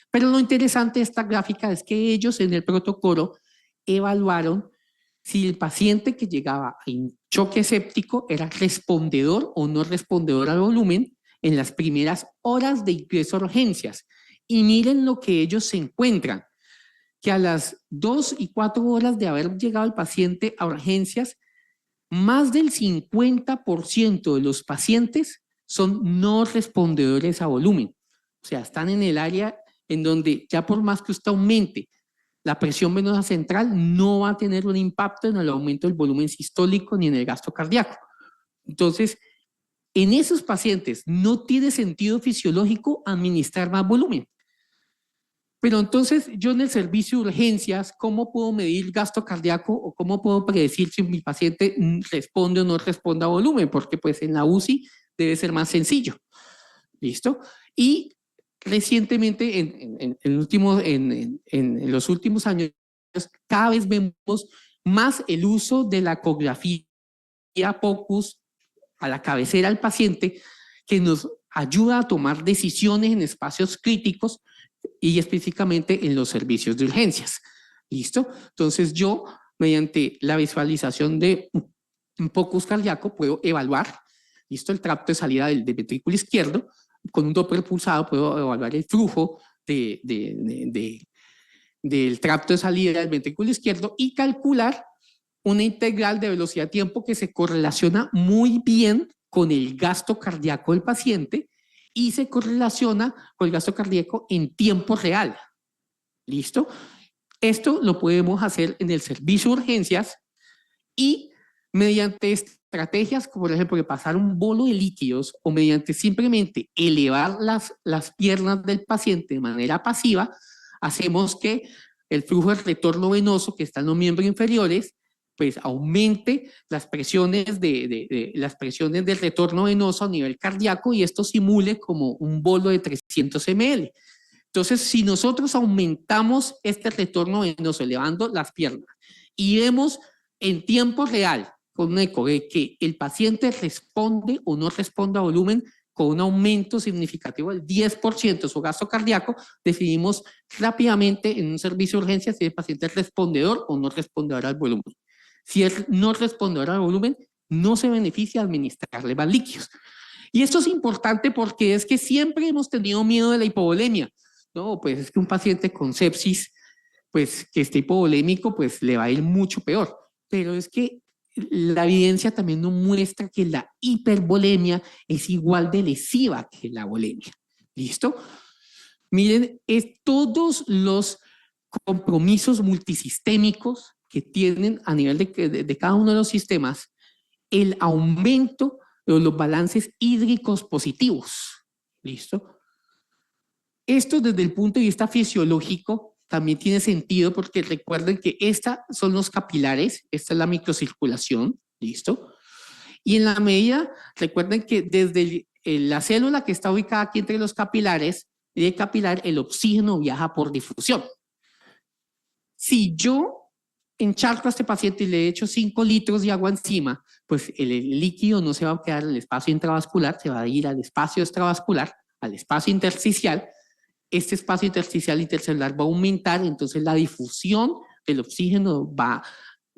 Pero lo interesante de esta gráfica es que ellos en el protocolo evaluaron si el paciente que llegaba en choque séptico era respondedor o no respondedor al volumen en las primeras horas de ingreso a urgencias. Y miren lo que ellos se encuentran, que a las 2 y 4 horas de haber llegado el paciente a urgencias, más del 50% de los pacientes son no respondedores a volumen. O sea, están en el área en donde ya por más que usted aumente la presión venosa central, no va a tener un impacto en el aumento del volumen sistólico ni en el gasto cardíaco. Entonces, en esos pacientes no tiene sentido fisiológico administrar más volumen. Pero entonces, yo en el servicio de urgencias, ¿cómo puedo medir gasto cardíaco o cómo puedo predecir si mi paciente responde o no responde a volumen? Porque pues en la UCI debe ser más sencillo. ¿Listo? Y recientemente, en los últimos años, cada vez vemos más el uso de la ecografía POCUS a la cabecera del paciente que nos ayuda a tomar decisiones en espacios críticos y específicamente en los servicios de urgencias. ¿Listo? Entonces yo, mediante la visualización de un POCUS cardíaco, puedo evaluar, ¿listo?, el tracto de salida del ventrículo izquierdo. Con un Doppler pulsado puedo evaluar el flujo del tracto de salida del ventrículo izquierdo y calcular una integral de velocidad-tiempo que se correlaciona muy bien con el gasto cardíaco del paciente y se correlaciona con el gasto cardíaco en tiempo real. ¿Listo? Esto lo podemos hacer en el servicio de urgencias y mediante estrategias como por ejemplo de pasar un bolo de líquidos o mediante simplemente elevar las piernas del paciente de manera pasiva, hacemos que el flujo de retorno venoso que está en los miembros inferiores pues aumente las presiones las presiones del retorno venoso a nivel cardíaco y esto simule como un bolo de 300 ml. Entonces, si nosotros aumentamos este retorno venoso elevando las piernas y vemos en tiempo real con un eco de que el paciente responde o no responde a volumen con un aumento significativo del 10% de su gasto cardíaco, decidimos rápidamente en un servicio de urgencias si el paciente es respondedor o no respondedor al volumen. Si es no respondedor al volumen, no se beneficia administrarle más líquidos. Y esto es importante porque es que siempre hemos tenido miedo de la hipovolemia. No, pues es que un paciente con sepsis, pues que esté hipovolémico, pues le va a ir mucho peor. Pero es que la evidencia también nos muestra que la hipervolemia es igual de lesiva que la volemia. ¿Listo? Miren, todos los compromisos multisistémicos que tienen a nivel de cada uno de los sistemas, el aumento de los balances hídricos positivos. ¿Listo? Esto desde el punto de vista fisiológico también tiene sentido porque recuerden que estas son los capilares, esta es la microcirculación, ¿listo? Y en la medida, recuerden que desde la célula que está ubicada aquí entre los capilares, de capilar, el oxígeno viaja por difusión. Si yo encharco a este paciente y le echo 5 litros de agua encima, pues el líquido no se va a quedar en el espacio intravascular, se va a ir al espacio extravascular, al espacio intersticial. Este espacio intersticial intercelular va a aumentar, entonces la difusión del oxígeno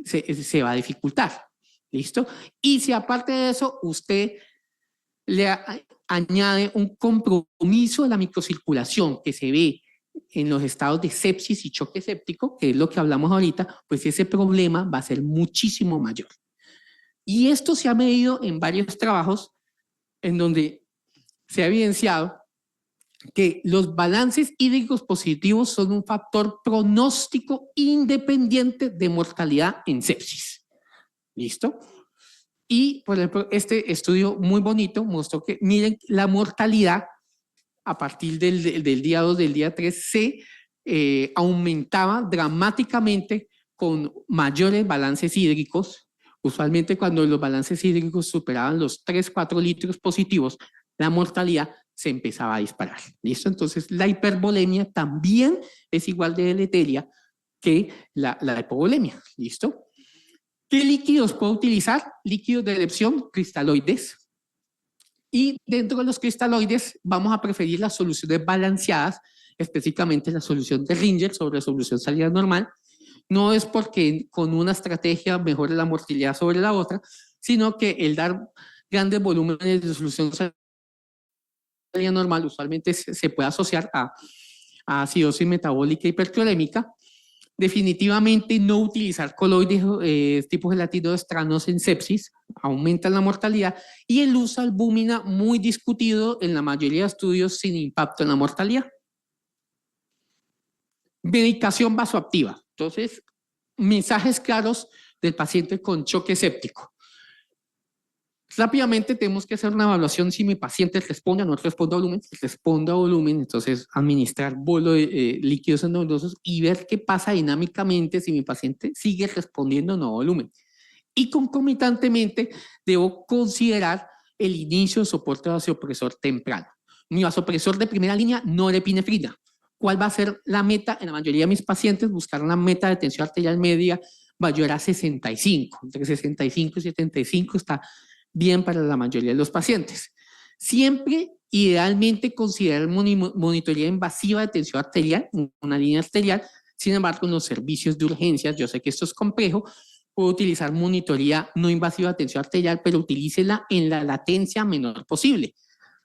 se va a dificultar. ¿Listo? Y si aparte de eso usted le añade un compromiso de la microcirculación que se ve en los estados de sepsis y choque séptico, que es lo que hablamos ahorita, pues ese problema va a ser muchísimo mayor. Y esto se ha medido en varios trabajos en donde se ha evidenciado que los balances hídricos positivos son un factor pronóstico independiente de mortalidad en sepsis. ¿Listo? Y, por ejemplo, este estudio muy bonito mostró que, miren, la mortalidad a partir del día 2, del día 3, se aumentaba dramáticamente con mayores balances hídricos. Usualmente cuando los balances hídricos superaban los 3-4 litros positivos, la mortalidad se empezaba a disparar. ¿Listo? Entonces, la hipervolemia también es igual de deleteria que la hipovolemia. ¿Listo? ¿Qué líquidos puedo utilizar? Líquidos de elección, cristaloides. Y dentro de los cristaloides vamos a preferir las soluciones balanceadas, específicamente la solución de Ringer sobre la solución salida normal. No es porque con una estrategia mejore la mortalidad sobre la otra, sino que el dar grandes volúmenes de solución salida normal usualmente se puede asociar a acidosis metabólica hiperclorémica. Definitivamente no utilizar coloides tipo gelatinoestranos en sepsis aumenta la mortalidad y el uso de albúmina muy discutido en la mayoría de estudios sin impacto en la mortalidad. Medicación vasoactiva. Entonces, mensajes claros del paciente con choque séptico. Rápidamente tenemos que hacer una evaluación si mi paciente responde o no responde a volumen. Si responde a volumen, entonces administrar bolo de líquidos endovenosos y ver qué pasa dinámicamente si mi paciente sigue respondiendo o no a volumen. Y concomitantemente debo considerar el inicio de soporte vasopresor temprano. Mi vasopresor de primera línea, norepinefrina. ¿Cuál va a ser la meta? En la mayoría de mis pacientes, buscar una meta de tensión arterial media mayor a 65. Entre 65 y 75 está bien para la mayoría de los pacientes. Siempre, idealmente, considerar monitoría invasiva de tensión arterial, una línea arterial. Sin embargo, en los servicios de urgencias, yo sé que esto es complejo, puedo utilizar monitoría no invasiva de tensión arterial, pero utilícela en la latencia menor posible,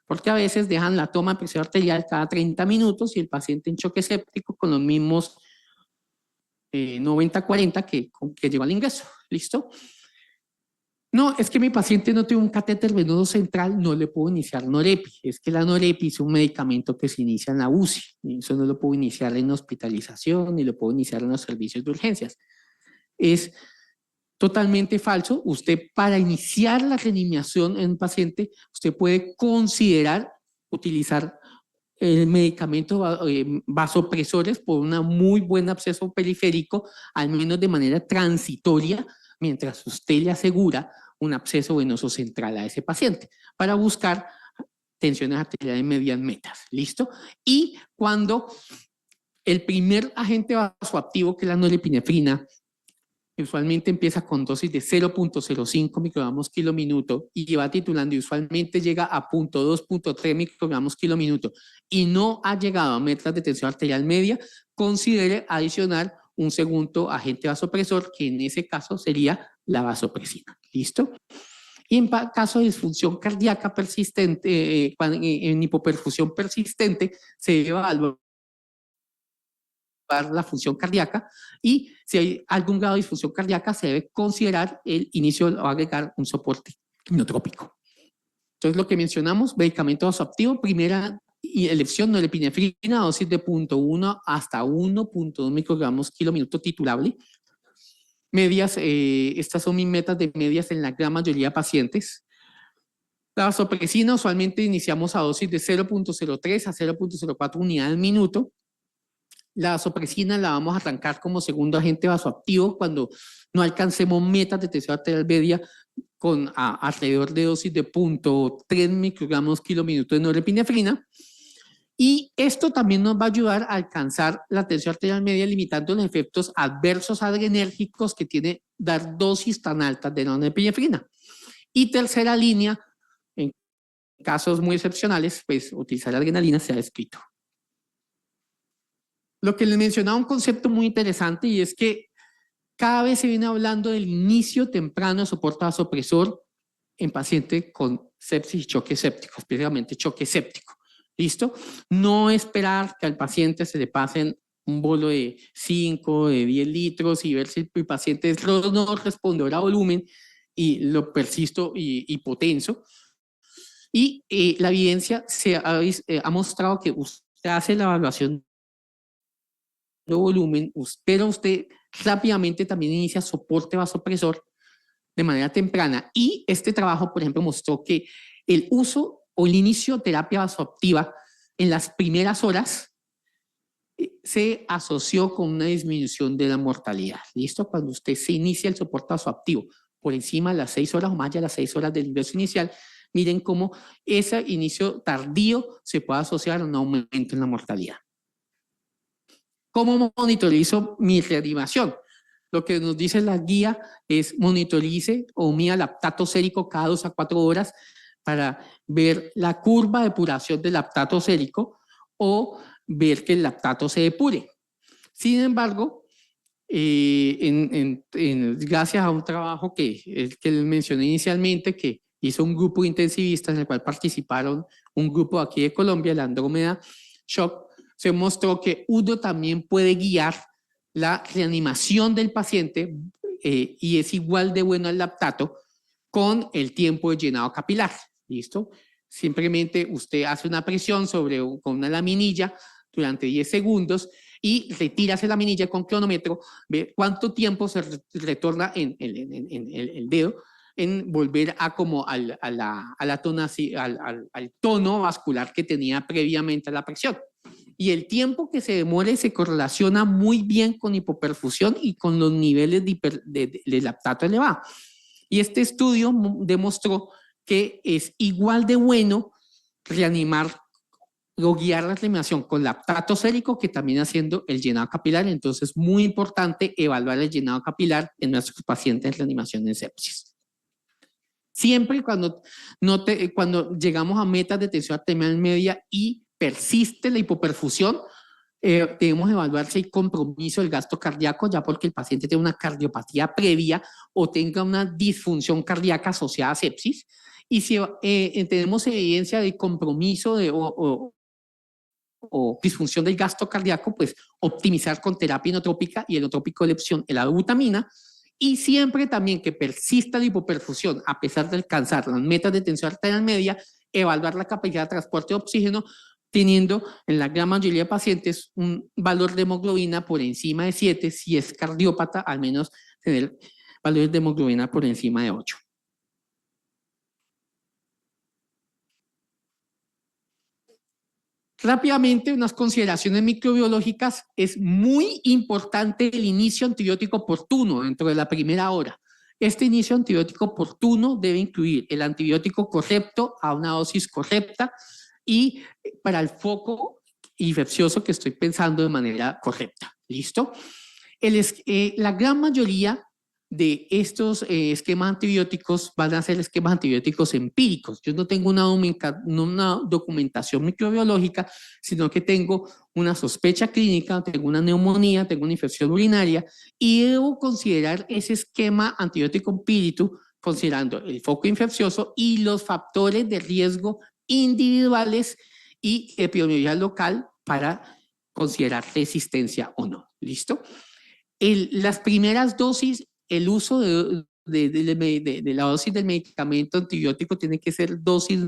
porque a veces dejan la toma de presión arterial cada 30 minutos y el paciente en choque séptico con los mismos 90-40 que llegó al ingreso. ¿Listo? No, es que mi paciente no tiene un catéter venoso central, no le puedo iniciar Norepi. Es que la Norepi es un medicamento que se inicia en la UCI. Y eso no lo puedo iniciar en hospitalización, ni lo puedo iniciar en los servicios de urgencias. Es totalmente falso. Usted, para iniciar la reanimación en un paciente, usted puede considerar utilizar el medicamento vasopresores por un muy buen absceso periférico, al menos de manera transitoria, mientras usted le asegura un absceso venoso central a ese paciente, para buscar tensiones arteriales medias metas. ¿Listo? Y cuando el primer agente vasoactivo, que es la norepinefrina, usualmente empieza con dosis de 0.05 microgramos kilo minuto y va titulando y usualmente llega a 0.2, 0.3 microgramos kilo minuto y no ha llegado a metas de tensión arterial media, considere adicionar un segundo agente vasopresor, que en ese caso sería la vasopresina. ¿Listo? Y en caso de disfunción cardíaca persistente, en hipoperfusión persistente, se debe evaluar la función cardíaca y si hay algún grado de disfunción cardíaca se debe considerar el inicio o agregar un soporte quimiotrópico. Entonces, lo que mencionamos, medicamento vasoactivo, primera elección, norepinefrina, dosis de 0.1 hasta 1.2 microgramos kilo minuto titulable. Medias, estas son mis metas de medias en la gran mayoría de pacientes. La vasopresina usualmente iniciamos a dosis de 0.03 a 0.04 unidades al minuto. La vasopresina la vamos a arrancar como segundo agente vasoactivo cuando no alcancemos metas de tensión arterial media con alrededor de dosis de 0.3 microgramos kilo minuto de norepinefrina. Y esto también nos va a ayudar a alcanzar la tensión arterial media limitando los efectos adversos adrenérgicos que tiene dar dosis tan altas de norepinefrina. Y tercera línea, en casos muy excepcionales, pues utilizar la adrenalina se ha descrito. Lo que les mencionaba, un concepto muy interesante, y es que cada vez se viene hablando del inicio temprano de soporte vasopresor en pacientes con sepsis y choque séptico, especialmente choque séptico. ¿Listo? No esperar que al paciente se le pasen un bolo de 5, de 10 litros y ver si el paciente es no respondedor a volumen y lo persisto y hipotenso. Y la evidencia ha mostrado que usted hace la evaluación de volumen, pero usted rápidamente también inicia soporte vasopresor de manera temprana. Y este trabajo, por ejemplo, mostró que el uso o el inicio de terapia vasoactiva en las primeras horas se asoció con una disminución de la mortalidad. ¿Listo? Cuando usted se inicia el soporte vasoactivo por encima de las 6 horas o más de las 6 horas del ingreso inicial, miren cómo ese inicio tardío se puede asociar a un aumento en la mortalidad. ¿Cómo monitorizo mi reanimación? Lo que nos dice la guía es monitorice o mida lactato sérico cada 2 a 4 horas para ver la curva de depuración del lactato sérico o ver que el lactato se depure. Sin embargo, gracias a un trabajo que les mencioné inicialmente, que hizo un grupo de intensivistas en el cual participaron un grupo aquí de Colombia, la Andrómeda Shock, se mostró que uno también puede guiar la reanimación del paciente y es igual de bueno al lactato con el tiempo de llenado capilar. ¿Listo? Simplemente usted hace una presión con una laminilla durante 10 segundos y retira esa laminilla con cronómetro, ve cuánto tiempo se retorna en el dedo en volver a como al tono vascular que tenía previamente a la presión. Y el tiempo que se demore se correlaciona muy bien con hipoperfusión y con los niveles de lactato elevado. Y este estudio demostró que es igual de bueno reanimar o guiar la reanimación con lactato sérico que también haciendo el llenado capilar. Entonces, muy importante evaluar el llenado capilar en nuestros pacientes en reanimación en sepsis. Siempre cuando llegamos a metas de tensión arterial media y persiste la hipoperfusión, debemos evaluar si hay compromiso del gasto cardíaco, ya porque el paciente tiene una cardiopatía previa o tenga una disfunción cardíaca asociada a sepsis. Y si tenemos evidencia de compromiso o disfunción del gasto cardíaco, pues optimizar con terapia inotrópica y el inotrópico de elección, el albutamina. Y siempre también que persista la hipoperfusión, a pesar de alcanzar las metas de tensión arterial media, evaluar la capacidad de transporte de oxígeno, teniendo en la gran mayoría de pacientes un valor de hemoglobina por encima de 7, si es cardiópata, al menos tener valores de hemoglobina por encima de 8. Rápidamente, unas consideraciones microbiológicas. Es muy importante el inicio antibiótico oportuno dentro de la primera hora. Este inicio antibiótico oportuno debe incluir el antibiótico correcto a una dosis correcta y para el foco infeccioso que estoy pensando de manera correcta. ¿Listo? La gran mayoría de estos esquemas antibióticos van a ser esquemas antibióticos empíricos. Yo no tengo una documentación microbiológica, sino que tengo una sospecha clínica, tengo una neumonía, tengo una infección urinaria y debo considerar ese esquema antibiótico empírico considerando el foco infeccioso y los factores de riesgo individuales y epidemiología local para considerar resistencia o no. ¿Listo? Las primeras dosis, el uso de la dosis del medicamento antibiótico tiene que ser dosis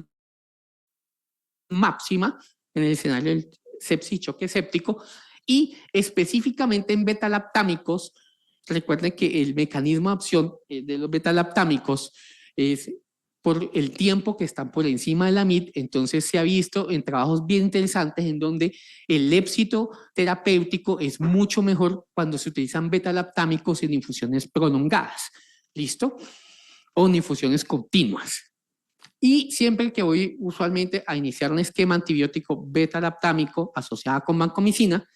máxima en el escenario del sepsis, choque séptico, y específicamente en betalactámicos. Recuerden que el mecanismo de acción de los betalactámicos es por el tiempo que están por encima de la MIT. Entonces se ha visto en trabajos bien interesantes en donde el éxito terapéutico es mucho mejor cuando se utilizan betalactámicos en infusiones prolongadas, ¿listo? O en infusiones continuas. Y siempre que voy usualmente a iniciar un esquema antibiótico betalactámico asociado con vancomicina,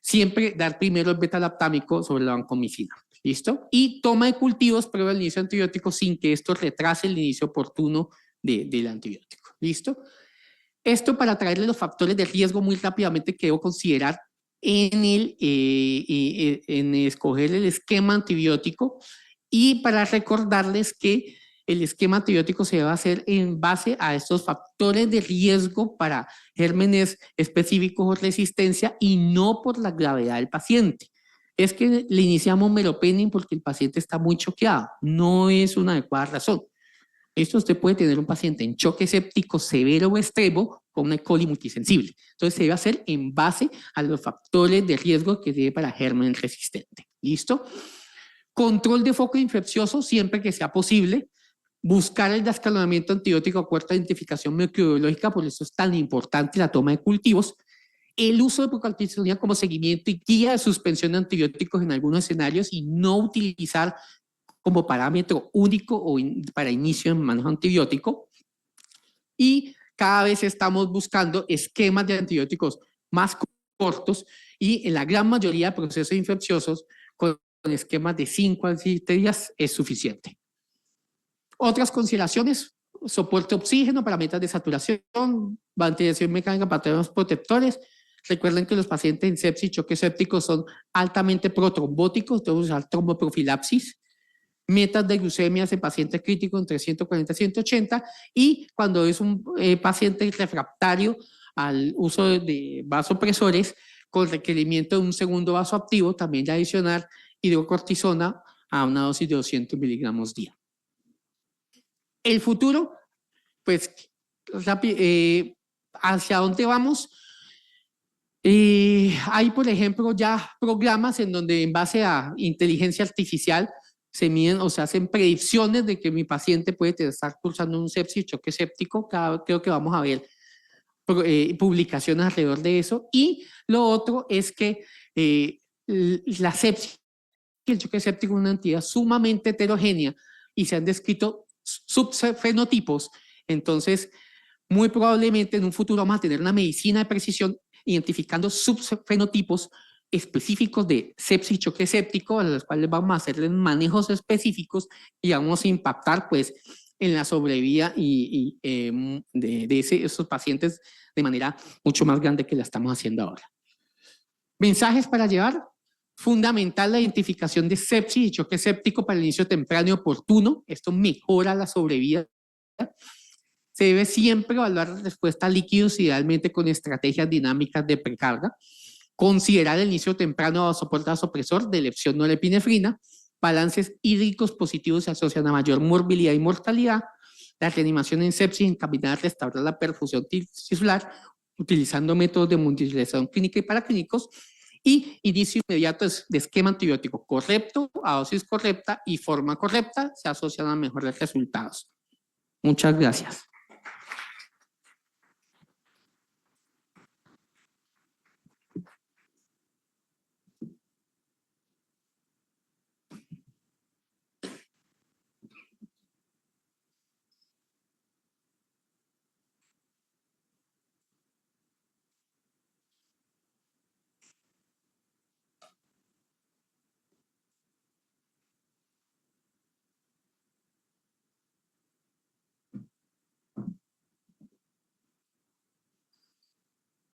siempre dar primero el betalactámico sobre la vancomicina. ¿Listo? Y toma de cultivos previo al inicio antibiótico sin que esto retrase el inicio oportuno del antibiótico. ¿Listo? Esto para traerle los factores de riesgo muy rápidamente que debo considerar en escoger el esquema antibiótico y para recordarles que el esquema antibiótico se debe hacer en base a estos factores de riesgo para gérmenes específicos o resistencia y no por la gravedad del paciente. Es que le iniciamos meropenem porque el paciente está muy choqueado. No es una adecuada razón. Esto usted puede tener un paciente en choque séptico severo o extremo con una E. coli multisensible. Entonces se debe hacer en base a los factores de riesgo que debe para germen resistente. ¿Listo? Control de foco infeccioso siempre que sea posible. Buscar el descalonamiento antibiótico a corta identificación microbiológica, por eso es tan importante la toma de cultivos. El uso de procalcitonia como seguimiento y guía de suspensión de antibióticos en algunos escenarios y no utilizar como parámetro único o para inicio en manejo antibiótico. Y cada vez estamos buscando esquemas de antibióticos más cortos y en la gran mayoría de procesos infecciosos con esquemas de 5 a 7 días es suficiente. Otras consideraciones: soporte oxígeno para metas de saturación, ventilación mecánica para temas protectores. Recuerden que los pacientes en sepsis y choque séptico son altamente protrombóticos, debemos usar tromboprofilaxis. Metas de glucemias en pacientes críticos entre 140 y 180 y cuando es un paciente refractario al uso de vasopresores con requerimiento de un segundo vasoactivo, también de adicionar hidrocortisona a una dosis de 200 miligramos día. El futuro, pues, ¿hacia dónde vamos? Hay, por ejemplo, ya programas en donde en base a inteligencia artificial se miden o se hacen predicciones de que mi paciente puede estar cursando un sepsis, choque séptico. Creo que vamos a ver publicaciones alrededor de eso. Y lo otro es que la sepsis y el choque séptico es una entidad sumamente heterogénea y se han descrito subfenotipos. Entonces, muy probablemente en un futuro vamos a tener una medicina de precisión identificando subfenotipos específicos de sepsis y choque séptico, a los cuales vamos a hacerles manejos específicos y vamos a impactar pues en la sobrevida de esos pacientes de manera mucho más grande que la estamos haciendo ahora. Mensajes para llevar. Fundamental la identificación de sepsis y choque séptico para el inicio temprano y oportuno. Esto mejora la sobrevida. Se debe siempre evaluar la respuesta a líquidos, idealmente con estrategias dinámicas de precarga. Considerar el inicio temprano a soporte vasopresor de elección norepinefrina. Balances hídricos positivos se asocian a mayor morbilidad y mortalidad. La reanimación en sepsis encaminada a restaurar la perfusión tisular utilizando métodos de monitorización clínica y paraclínicos. Y inicio inmediato de esquema antibiótico correcto, a dosis correcta y forma correcta se asocian a mejores resultados. Muchas gracias.